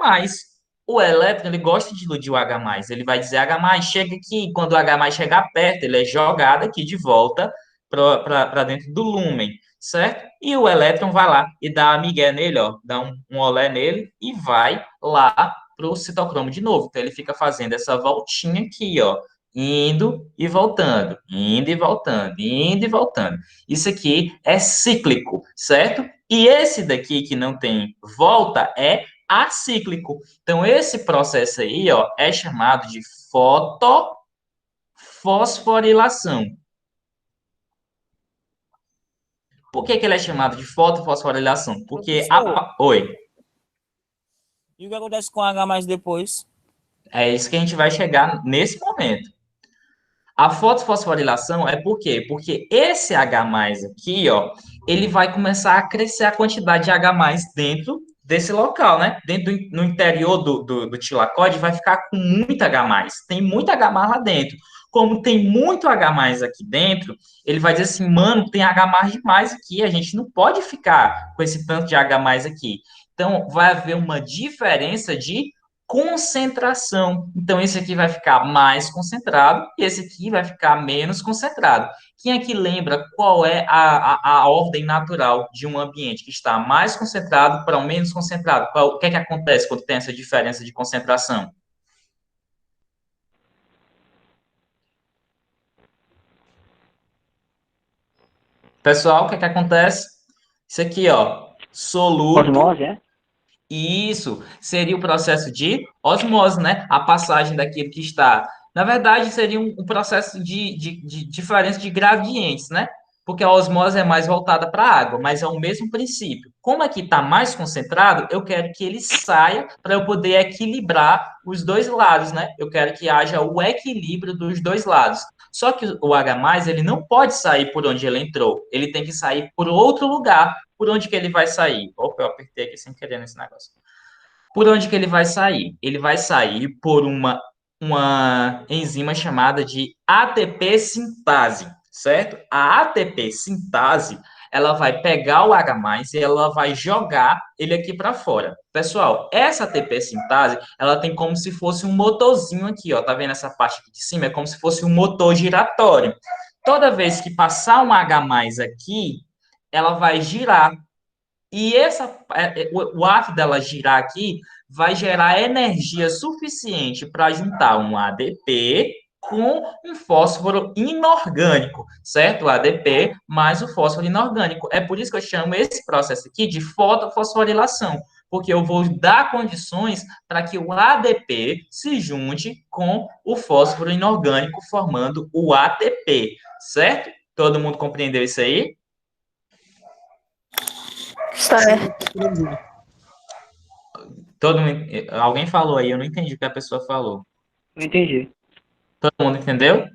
O elétron, ele gosta de iludir o H+. Ele vai dizer, H+, chega aqui. Quando o H+, chegar perto, ele é jogado aqui de volta para dentro do lúmen, certo? E o elétron vai lá e dá a migué nele, ó, dá um olé nele e vai lá para o citocromo de novo. Então, ele fica fazendo essa voltinha aqui, ó, indo e voltando, indo e voltando, indo e voltando. Isso aqui é cíclico, certo? E esse daqui que não tem volta é acíclico. Então, esse processo aí, ó, é chamado de fotofosforilação. Por que ele é chamado de fotofosforilação? Porque Professor, Oi, e o que acontece com H mais depois? é isso que a gente vai chegar nesse momento. A fotofosforilação é por quê? Porque esse H+ aqui, ó, ele vai começar a crescer a quantidade de H+ dentro desse local, né? No interior do tilacóide vai ficar com muito H+. Tem muito H+ lá dentro. Como tem muito H+ aqui dentro, ele vai dizer assim, mano, tem H+ demais aqui, a gente não pode ficar com esse tanto de H+ aqui. Então, vai haver uma diferença de concentração. Então, esse aqui vai ficar mais concentrado e esse aqui vai ficar menos concentrado. Quem aqui lembra qual é a ordem natural de um ambiente que está mais concentrado para o menos concentrado? O que é que acontece quando tem essa diferença de concentração? Pessoal, o que é que acontece? Isso aqui, ó, soluto. Osmose, é? Isso seria o processo de osmose, né? A passagem daquilo que está. Na verdade, seria um processo de diferença de gradientes, né? Porque a osmose é mais voltada para a água, mas é o mesmo princípio. Como aqui está mais concentrado, eu quero que ele saia para eu poder equilibrar os dois lados, né? Eu quero que haja o equilíbrio dos dois lados. Só que o H+, ele não pode sair por onde ele entrou. Ele tem que sair por outro lugar. Por onde que ele vai sair? Opa, eu apertei aqui sem querer nesse negócio. Por onde que ele vai sair? Ele vai sair por uma enzima chamada de ATP sintase, certo? A ATP sintase, ela vai pegar o H+, e ela vai jogar ele aqui para fora. Pessoal, essa ATP sintase, ela tem como se fosse um motorzinho aqui, ó. Tá vendo essa parte aqui de cima? É como se fosse um motor giratório. Toda vez que passar um H+ aqui, ela vai girar. E o ato dela girar aqui vai gerar energia suficiente para juntar um ADP com um fósforo inorgânico, certo? O ADP mais o fósforo inorgânico. É por isso que eu chamo esse processo aqui de fotofosforilação, porque eu vou dar condições para que o ADP se junte com o fósforo inorgânico, formando o ATP, certo? Todo mundo compreendeu isso aí? Certo. Alguém falou aí, eu não entendi o que a pessoa falou. Não entendi. Todo mundo entendeu?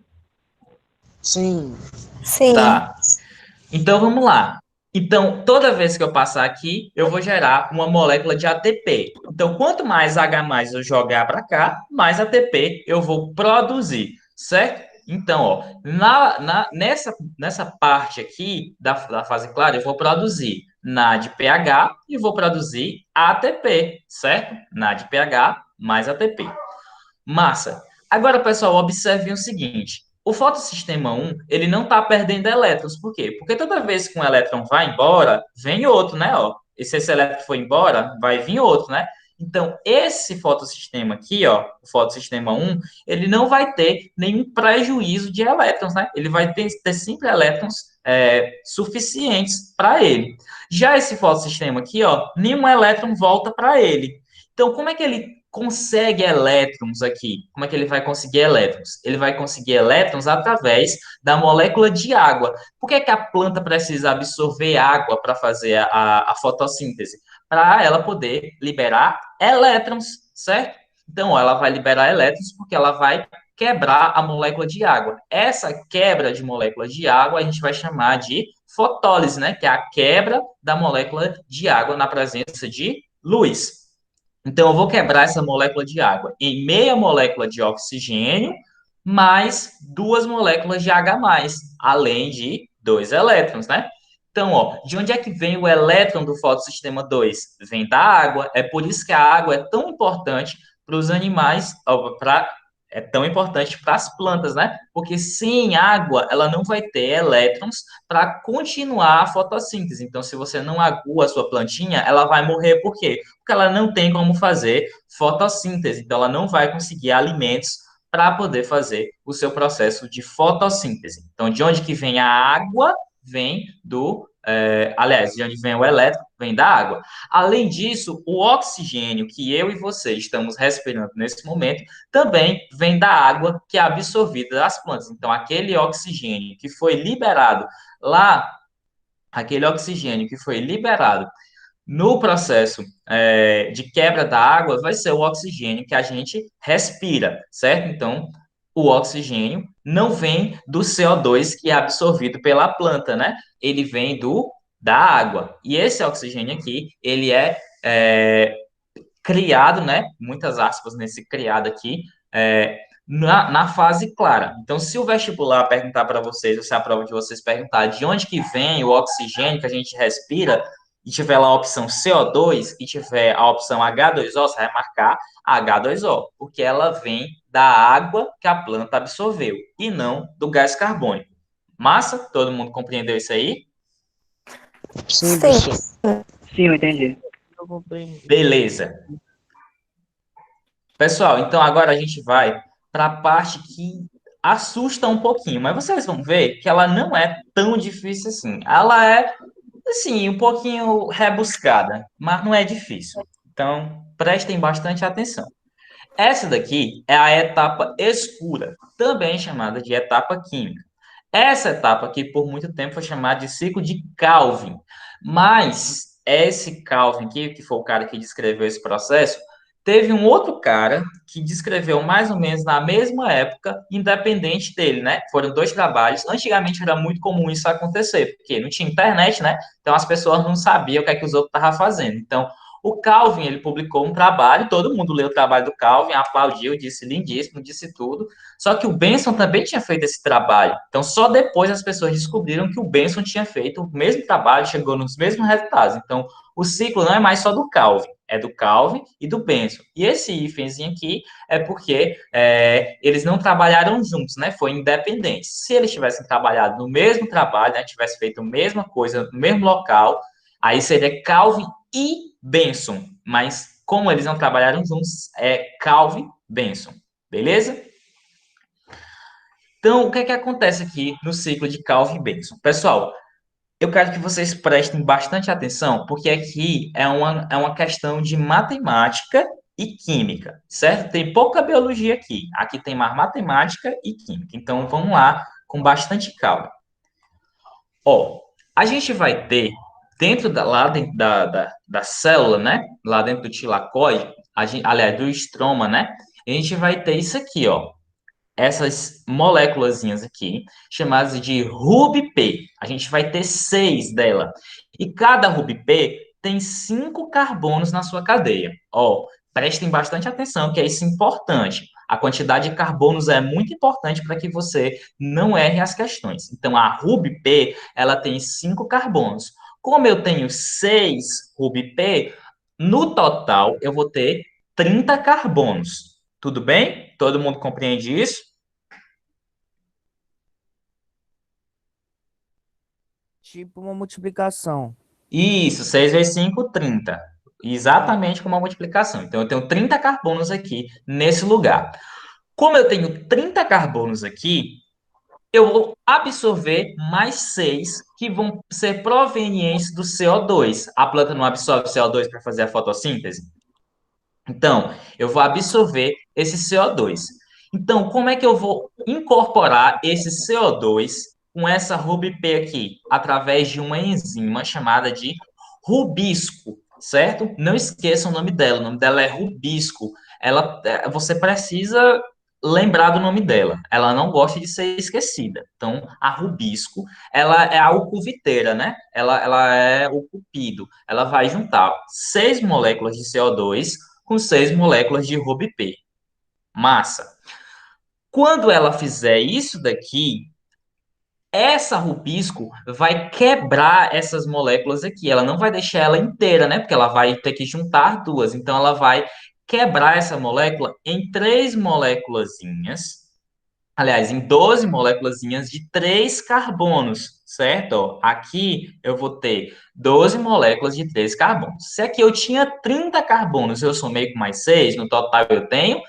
Sim. Sim. Tá. Então vamos lá. Então, toda vez que eu passar aqui, eu vou gerar uma molécula de ATP. Então, quanto mais H+ eu jogar para cá, mais ATP eu vou produzir, certo? Então, ó, nessa parte aqui da fase clara, eu vou produzir NADPH e vou produzir ATP, certo? NADPH mais ATP. Massa. Agora, pessoal, observem o seguinte. O fotossistema 1, ele não está perdendo elétrons. Por quê? Porque toda vez que um elétron vai embora, vem outro, né? Ó. E se esse elétron for embora, vai vir outro, né? Então, esse fotossistema aqui, ó, o fotossistema 1, ele não vai ter nenhum prejuízo de elétrons, né? Ele vai ter sempre elétrons suficientes para ele. Já esse fotossistema aqui, ó, nenhum elétron volta para ele. Então, como é que ele consegue elétrons aqui? Como é que ele vai conseguir elétrons? Ele vai conseguir elétrons através da molécula de água. Por que é que a planta precisa absorver água para fazer a fotossíntese? Para ela poder liberar elétrons, certo? Então, ela vai liberar elétrons porque ela vai quebrar a molécula de água. Essa quebra de molécula de água a gente vai chamar de fotólise, né? Que é a quebra da molécula de água na presença de luz. Então, eu vou quebrar essa molécula de água em meia molécula de oxigênio mais 2 moléculas de H+, além de 2 elétrons, né? Então, ó, de onde é que vem o elétron do fotossistema 2? Vem da água. É por isso que a água é tão importante para os animais, é tão importante para as plantas, né? Porque sem água, ela não vai ter elétrons para continuar a fotossíntese. Então, se você não agua a sua plantinha, ela vai morrer. Por quê? Porque ela não tem como fazer fotossíntese. Então, ela não vai conseguir alimentos para poder fazer o seu processo de fotossíntese. Então, de onde que vem a água? Vem aliás, de onde vem o elétron? Vem da água. Além disso, o oxigênio que eu e você estamos respirando nesse momento também vem da água que é absorvida das plantas. Então, aquele oxigênio que foi liberado lá, aquele oxigênio que foi liberado no processo de quebra da água, vai ser o oxigênio que a gente respira, certo? Então, o oxigênio não vem do CO2 que é absorvido pela planta, né? Ele vem da água. E esse oxigênio aqui, ele é criado, né? Muitas aspas nesse criado aqui, na fase clara. Então, se o vestibular perguntar para vocês, ou se a prova de vocês perguntar de onde que vem o oxigênio que a gente respira, e tiver lá a opção CO2 e tiver a opção H2O, você vai marcar H2O, porque ela vem da água que a planta absorveu, e não do gás carbônico. Massa? Todo mundo compreendeu isso aí? Sim, Sim. professor. Sim, eu entendi. Eu comprei. Beleza. Pessoal, então agora a gente vai para a parte que assusta um pouquinho, mas vocês vão ver que ela não é tão difícil assim. Ela é, assim, um pouquinho rebuscada, mas não é difícil. Então, prestem bastante atenção. Essa daqui é a etapa escura, também chamada de etapa química. Essa etapa aqui, por muito tempo, foi chamada de ciclo de Calvin. Mas esse Calvin aqui, que foi o cara que descreveu esse processo, teve um outro cara que descreveu mais ou menos na mesma época, independente dele, né? Foram 2 trabalhos. Antigamente era muito comum isso acontecer, porque não tinha internet, né? Então as pessoas não sabiam o que é que os outros estavam fazendo. Então, o Calvin, ele publicou um trabalho, todo mundo leu o trabalho do Calvin, aplaudiu, disse lindíssimo, disse tudo. Só que o Benson também tinha feito esse trabalho. Então, só depois as pessoas descobriram que o Benson tinha feito o mesmo trabalho, chegou nos mesmos resultados. Então, o ciclo não é mais só do Calvin, é do Calvin e do Benson. E esse hífenzinho aqui é porque eles não trabalharam juntos, né? Foi independente. Se eles tivessem trabalhado no mesmo trabalho, né? Tivessem feito a mesma coisa no mesmo local, aí seria Calvin e Benson. Mas como eles não trabalharam juntos, é Calvin Benson. Beleza? Então, o que é que acontece aqui no ciclo de Calvin e Benson? Pessoal, eu quero que vocês prestem bastante atenção, porque aqui é uma questão de matemática e química, certo? Tem pouca biologia aqui. Aqui tem mais matemática e química. Então, vamos lá com bastante calma. Ó, a gente vai ter, lá dentro da célula, né? Lá dentro do tilacoide, aliás, do estroma, né? A gente vai ter isso aqui, ó. Essas moléculazinhas aqui, chamadas de RUBP. A gente vai ter 6 dela. E cada RUBP tem 5 carbonos na sua cadeia. Ó, prestem bastante atenção, que é isso importante. A quantidade de carbonos é muito importante para que você não erre as questões. Então, a RUBP, ela tem 5 carbonos. Como eu tenho 6 RubyP, no total eu vou ter 30 carbonos. Tudo bem? Todo mundo compreende isso? Tipo uma multiplicação. Isso, 6 vezes 5, 30. Exatamente como a multiplicação. Então, eu tenho 30 carbonos aqui nesse lugar. Como eu tenho 30 carbonos aqui, eu vou absorver mais 6 que vão ser provenientes do CO2. A planta não absorve CO2 para fazer a fotossíntese? Então, eu vou absorver esse CO2. Então, como é que eu vou incorporar esse CO2 com essa RubyP aqui? Através de uma enzima chamada de rubisco, certo? Não esqueça o nome dela é rubisco. Você precisa lembrar do nome dela. Ela não gosta de ser esquecida. Então, a rubisco, ela é a alcuviteira, né? Ela é o cupido. Ela vai juntar 6 moléculas de CO2 com 6 moléculas de RubyP. Massa. Quando ela fizer isso daqui, essa rubisco vai quebrar essas moléculas aqui. Ela não vai deixar ela inteira, né? Porque ela vai ter que juntar duas. Então, ela vai quebrar essa molécula em 3 moléculazinhas. Aliás, em 12 moléculazinhas de 3 carbonos, certo? Ó, aqui eu vou ter 12 moléculas de 3 carbonos. Se aqui eu tinha 30 carbonos, eu somei com mais 6, no total eu tenho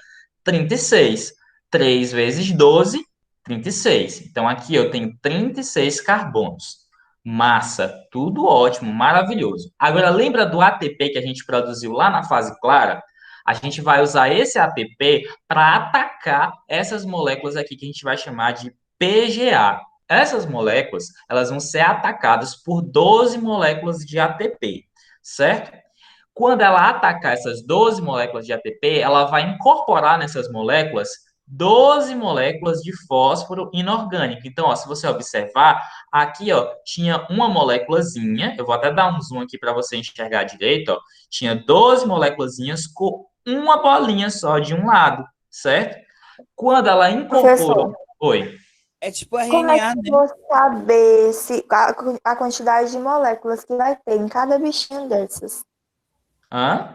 36. 3 vezes 12, 36. Então aqui eu tenho 36 carbonos. Massa, tudo ótimo, maravilhoso. Agora lembra do ATP que a gente produziu lá na fase clara? A gente vai usar esse ATP para atacar essas moléculas aqui que a gente vai chamar de PGA. Essas moléculas, elas vão ser atacadas por 12 moléculas de ATP, certo? Quando ela atacar essas 12 moléculas de ATP, ela vai incorporar nessas moléculas 12 moléculas de fósforo inorgânico. Então, ó, se você observar, aqui ó, tinha uma moléculazinha, eu vou até dar um zoom aqui para você enxergar direito, ó, tinha 12 moléculazinhas com uma bolinha só de um lado, certo? Quando ela incorporou. Professor, Oi. É tipo como é que RNA, eu né? vou saber se a quantidade de moléculas que vai ter em cada bichinho dessas? Hã?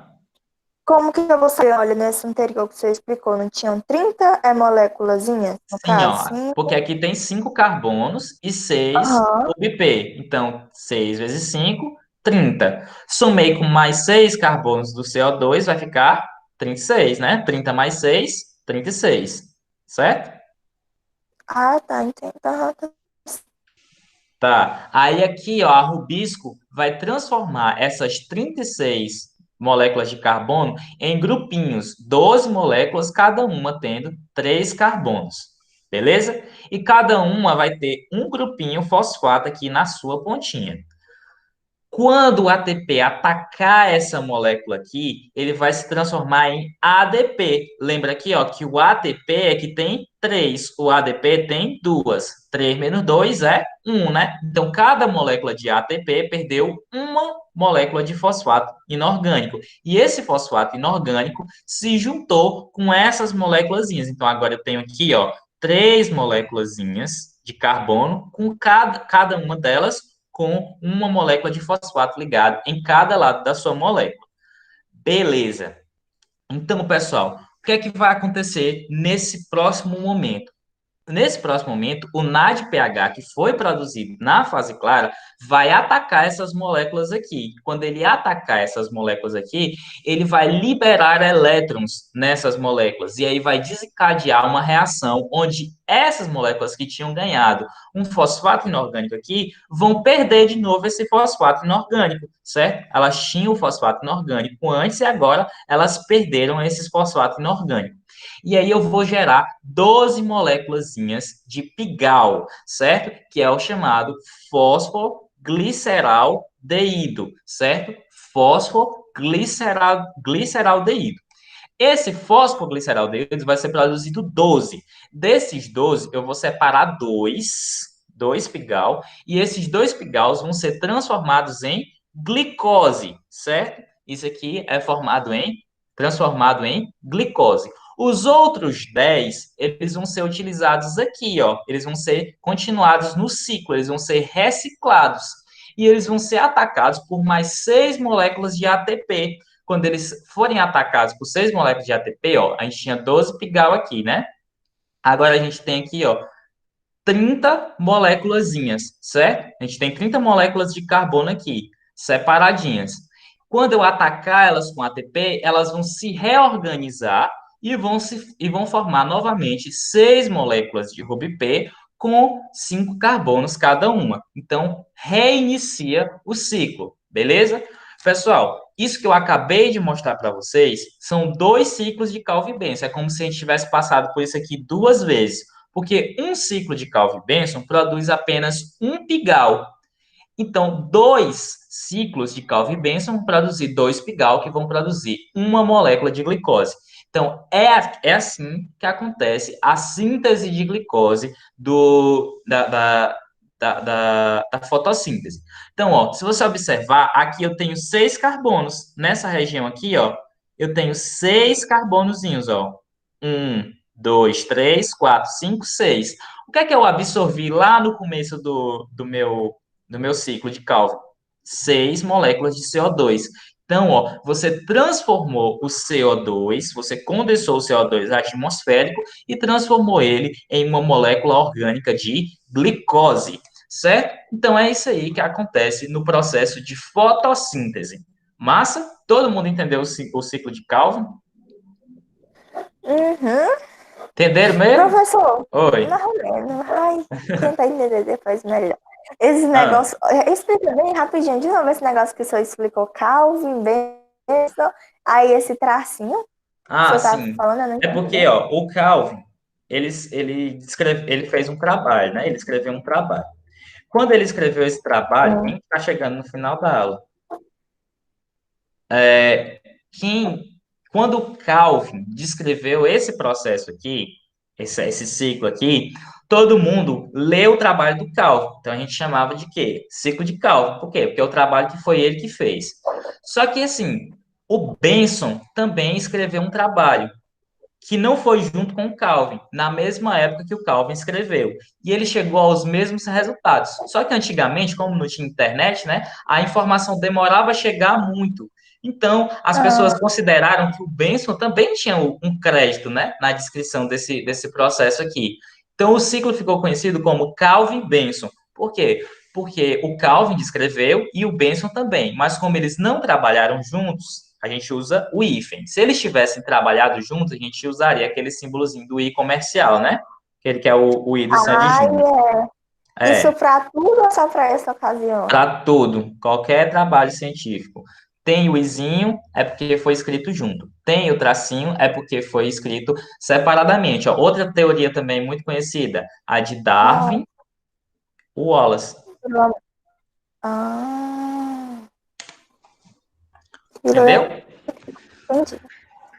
Como que eu vou saber? Olha, nesse anterior que você explicou, não tinham 30 moléculazinhas, no Sim, caso? ó, Sim. porque aqui tem 5 carbonos e 6 Aham. UBP. Então, 6 vezes 5, 30. Somei com mais 6 carbonos do CO2, vai ficar 36, né? 30 mais 6, 36. Certo? Ah, tá, entendi. Aham, tá. Tá. Aí aqui, ó, a Rubisco vai transformar essas 36 moléculas de carbono em grupinhos, 12 moléculas, cada uma tendo 3 carbonos. Beleza? E cada uma vai ter um grupinho fosfato aqui na sua pontinha. Quando o ATP atacar essa molécula aqui, ele vai se transformar em ADP. Lembra aqui, ó, que o ATP é que tem 3, o ADP tem 2. 3 menos 2 é 1, né? Então, cada molécula de ATP perdeu uma molécula de fosfato inorgânico. E esse fosfato inorgânico se juntou com essas moléculazinhas. Então, agora eu tenho aqui, ó, 3 moléculazinhas de carbono, com cada uma delas com uma molécula de fosfato ligada em cada lado da sua molécula. Beleza. Então, pessoal, o que é que vai acontecer nesse próximo momento? Nesse próximo momento, o NADPH, que foi produzido na fase clara, vai atacar essas moléculas aqui. Quando ele atacar essas moléculas aqui, ele vai liberar elétrons nessas moléculas. E aí vai desencadear uma reação onde essas moléculas que tinham ganhado um fosfato inorgânico aqui vão perder de novo esse fosfato inorgânico, certo? Elas tinham o fosfato inorgânico antes e agora elas perderam esse fosfato inorgânico. E aí eu vou gerar 12 moléculazinhas de pigal, certo? Que é o chamado fosfogliceraldeído, certo? Fosfogliceraldeído. Esse fosfogliceraldeído vai ser produzido 12. Desses 12, eu vou separar dois pigal, e esses 2 pigaus vão ser transformados em glicose, certo? Isso aqui é transformado em glicose. Os outros 10, eles vão ser utilizados aqui, ó. Eles vão ser continuados no ciclo, eles vão ser reciclados. e eles vão ser atacados por mais 6 moléculas de ATP. Quando eles forem atacados por 6 moléculas de ATP, ó, a gente tinha 12 pigal aqui, né? Agora a gente tem aqui, ó, 30 moléculazinhas, certo? A gente tem 30 moléculas de carbono aqui, separadinhas. Quando eu atacar elas com ATP, elas vão se reorganizar e vão formar novamente 6 moléculas de RuBP com 5 carbonos cada uma. Então, reinicia o ciclo, beleza? Pessoal, isso que eu acabei de mostrar para vocês são 2 ciclos de Calvin-Benson. É como se a gente tivesse passado por isso aqui 2 vezes. Porque um ciclo de Calvin-Benson produz apenas um pigal. Então, 2 ciclos de Calvin-Benson vão produzir 2 pigal, que vão produzir uma molécula de glicose. Então, é assim que acontece a síntese de glicose da fotossíntese. Então, ó, se você observar, aqui eu tenho 6 carbonos. Nessa região aqui, ó, eu tenho 6 carbonozinhos, ó. 1, 2, 3, 4, 5, 6. O que é que eu absorvi lá no começo do meu ciclo de Calvin? 6 moléculas de CO2. Então, ó, você transformou o CO2, você condensou o CO2 atmosférico e transformou ele em uma molécula orgânica de glicose, certo? Então, é isso aí que acontece no processo de fotossíntese. Massa? Todo mundo entendeu o ciclo de Calvin? Uhum. Entenderam mesmo? Professor, Oi. mais ou menos. Ai, tentar entender depois melhor. Esse Ah, negócio, explica bem rapidinho de novo esse negócio que o senhor explicou, Calvin, Benson, aí esse tracinho que o senhor estava sim. falando, eu não É entendi, porque, né? ó, o Calvin, ele fez um trabalho, né? Ele escreveu um trabalho. Quando ele escreveu esse trabalho, a Hum. gente está chegando no final da aula. Quem, quando o Calvin descreveu esse processo aqui, esse ciclo aqui, todo mundo leu o trabalho do Calvin. Então a gente chamava de quê? Ciclo de Calvin. Por quê? Porque é o trabalho que foi ele que fez. Só que assim, o Benson também escreveu um trabalho que não foi junto com o Calvin, na mesma época que o Calvin escreveu. E ele chegou aos mesmos resultados. Só que antigamente, como não tinha internet, né, a informação demorava a chegar muito. Então, as pessoas Ah, consideraram que o Benson também tinha um crédito, né, na descrição desse processo aqui. Então, o ciclo ficou conhecido como Calvin-Benson. Por quê? Porque o Calvin descreveu e o Benson também. Mas como eles não trabalharam juntos, a gente usa o hífen. Se eles tivessem trabalhado juntos, a gente usaria aquele símbolozinho do I comercial, né? Aquele que é o I do Sandy ai, Júnior. isso É, para tudo ou só para essa ocasião? para tudo, qualquer trabalho científico. Tem o izinho, é porque foi escrito junto. Tem o tracinho, é porque foi escrito separadamente. Ó, outra teoria também muito conhecida, a de Não, Darwin, o Wallace. não. Ah, Entendeu? entendi.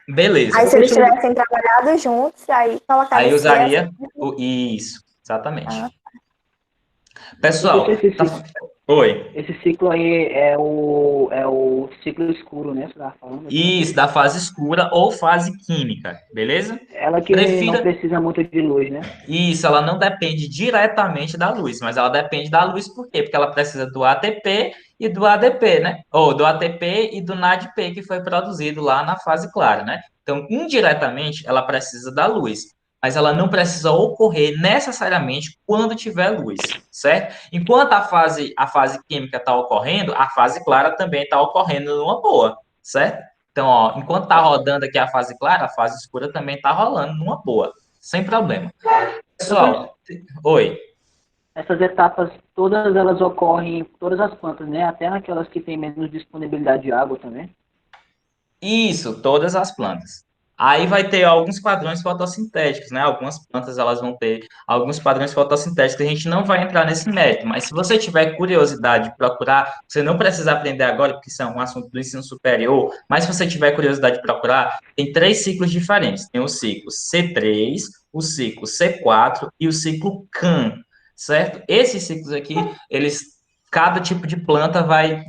Aí Beleza. se eles Professor, tivessem trabalhado juntos, aí Aí colocaria-se essa. usaria isso, exatamente. Ah, professor, Pessoal, oi. esse ciclo aí é o ciclo escuro, né? Você estava falando aqui. Isso, da fase escura ou fase química, beleza? Ela que não Prefira. precisa muito de luz, né? Isso, ela não depende diretamente da luz, mas ela depende da luz por quê? Porque ela precisa do ATP e do ADP, né? Ou do ATP e do NADP, que foi produzido lá na fase clara, né? Então, indiretamente, ela precisa da luz, mas ela não precisa ocorrer necessariamente quando tiver luz, certo? Enquanto a fase química está ocorrendo, a fase clara também está ocorrendo numa boa, certo? Então, ó, enquanto está rodando aqui a fase clara, a fase escura também está rolando numa boa, sem problema. Professor, Pessoal, oi. essas etapas, todas elas ocorrem em todas as plantas, né? Até naquelas que têm menos disponibilidade de água também. Isso, todas as plantas. Aí vai ter alguns padrões fotossintéticos, né? Algumas plantas elas vão ter alguns padrões fotossintéticos. A gente não vai entrar nesse mérito, mas se você tiver curiosidade de procurar, você não precisa aprender agora, porque isso é um assunto do ensino superior, mas se você tiver curiosidade de procurar, tem 3 ciclos diferentes. Tem o ciclo C3, o ciclo C4 e o ciclo CAN, certo? Esses ciclos aqui, cada tipo de planta vai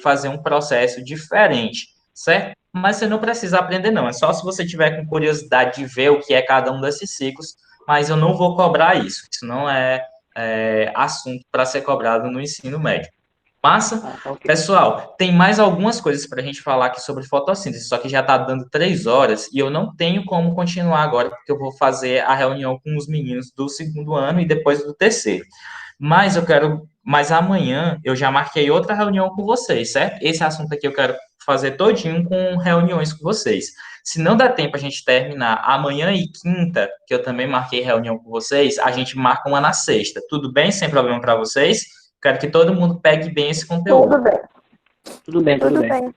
fazer um processo diferente, certo? Mas você não precisa aprender, não. É só se você tiver com curiosidade de ver o que é cada um desses ciclos, mas eu não vou cobrar isso. Isso não é assunto para ser cobrado no ensino médio. Massa? Ah, tá ok. Pessoal, tem mais algumas coisas para a gente falar aqui sobre fotossíntese, só que já está dando 3 horas e eu não tenho como continuar agora, porque eu vou fazer a reunião com os meninos do segundo ano e depois do terceiro. Mas amanhã eu já marquei outra reunião com vocês, certo? Esse assunto aqui eu quero fazer todinho com reuniões com vocês. Se não der tempo a gente terminar amanhã e quinta, que eu também marquei reunião com vocês, a gente marca uma na sexta. Tudo bem? Sem problema para vocês? Quero que todo mundo pegue bem esse Tudo conteúdo. bem, Tudo bem, tudo tudo bem. bem.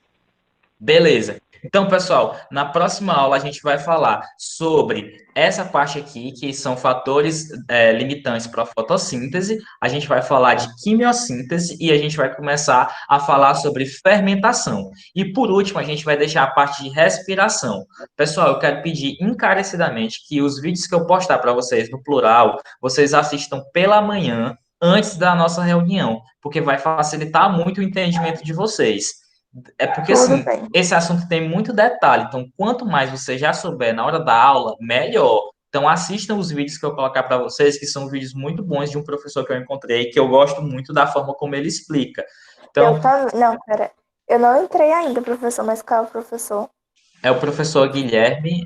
Beleza. Então, pessoal, na próxima aula a gente vai falar sobre essa parte aqui, que são fatores limitantes para a fotossíntese. A gente vai falar de quimiossíntese e a gente vai começar a falar sobre fermentação. E por último, a gente vai deixar a parte de respiração. Pessoal, eu quero pedir encarecidamente que os vídeos que eu postar para vocês no plural, vocês assistam pela manhã, antes da nossa reunião, porque vai facilitar muito o entendimento de vocês. É porque, Tudo assim, bem. esse assunto tem muito detalhe, então quanto mais você já souber na hora da aula, melhor. Então assistam os vídeos que eu colocar para vocês, que são vídeos muito bons de um professor que eu encontrei, que eu gosto muito da forma como ele explica. Eu Então, também. Não, pera. Eu não entrei ainda, professor, mas qual é o professor? é o professor Guilherme,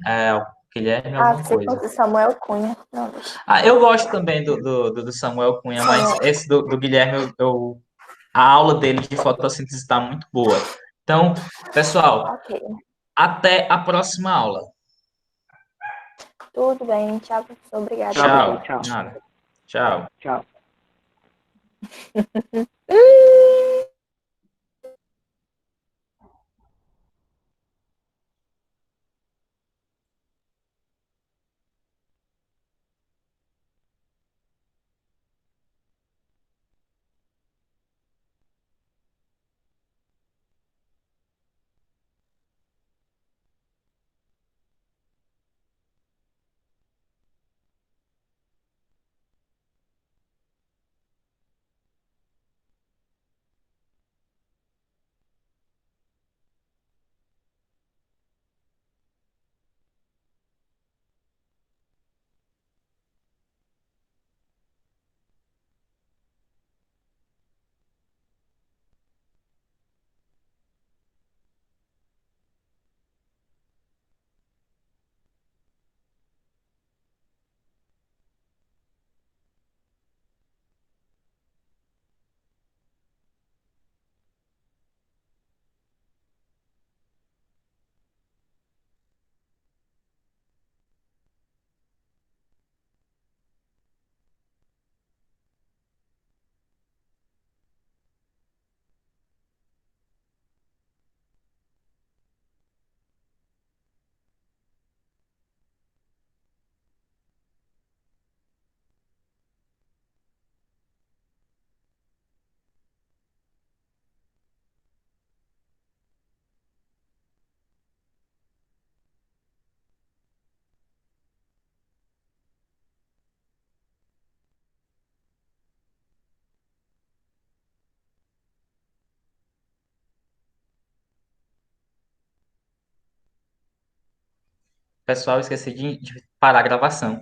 Guilherme Ah, alguma você coisa. fosse Samuel Cunha. Não, deixa. Ah, eu gosto também do Samuel Cunha, Sim, mas esse do Guilherme, a aula dele de fotossíntese está muito boa. Então, pessoal, ok. até a próxima aula. Tudo bem. Tchau, professor. Obrigada Tchau, pelo. pessoal. Tchau. Tchau. Nada. Tchau. Tchau. Pessoal, esqueci de parar a gravação.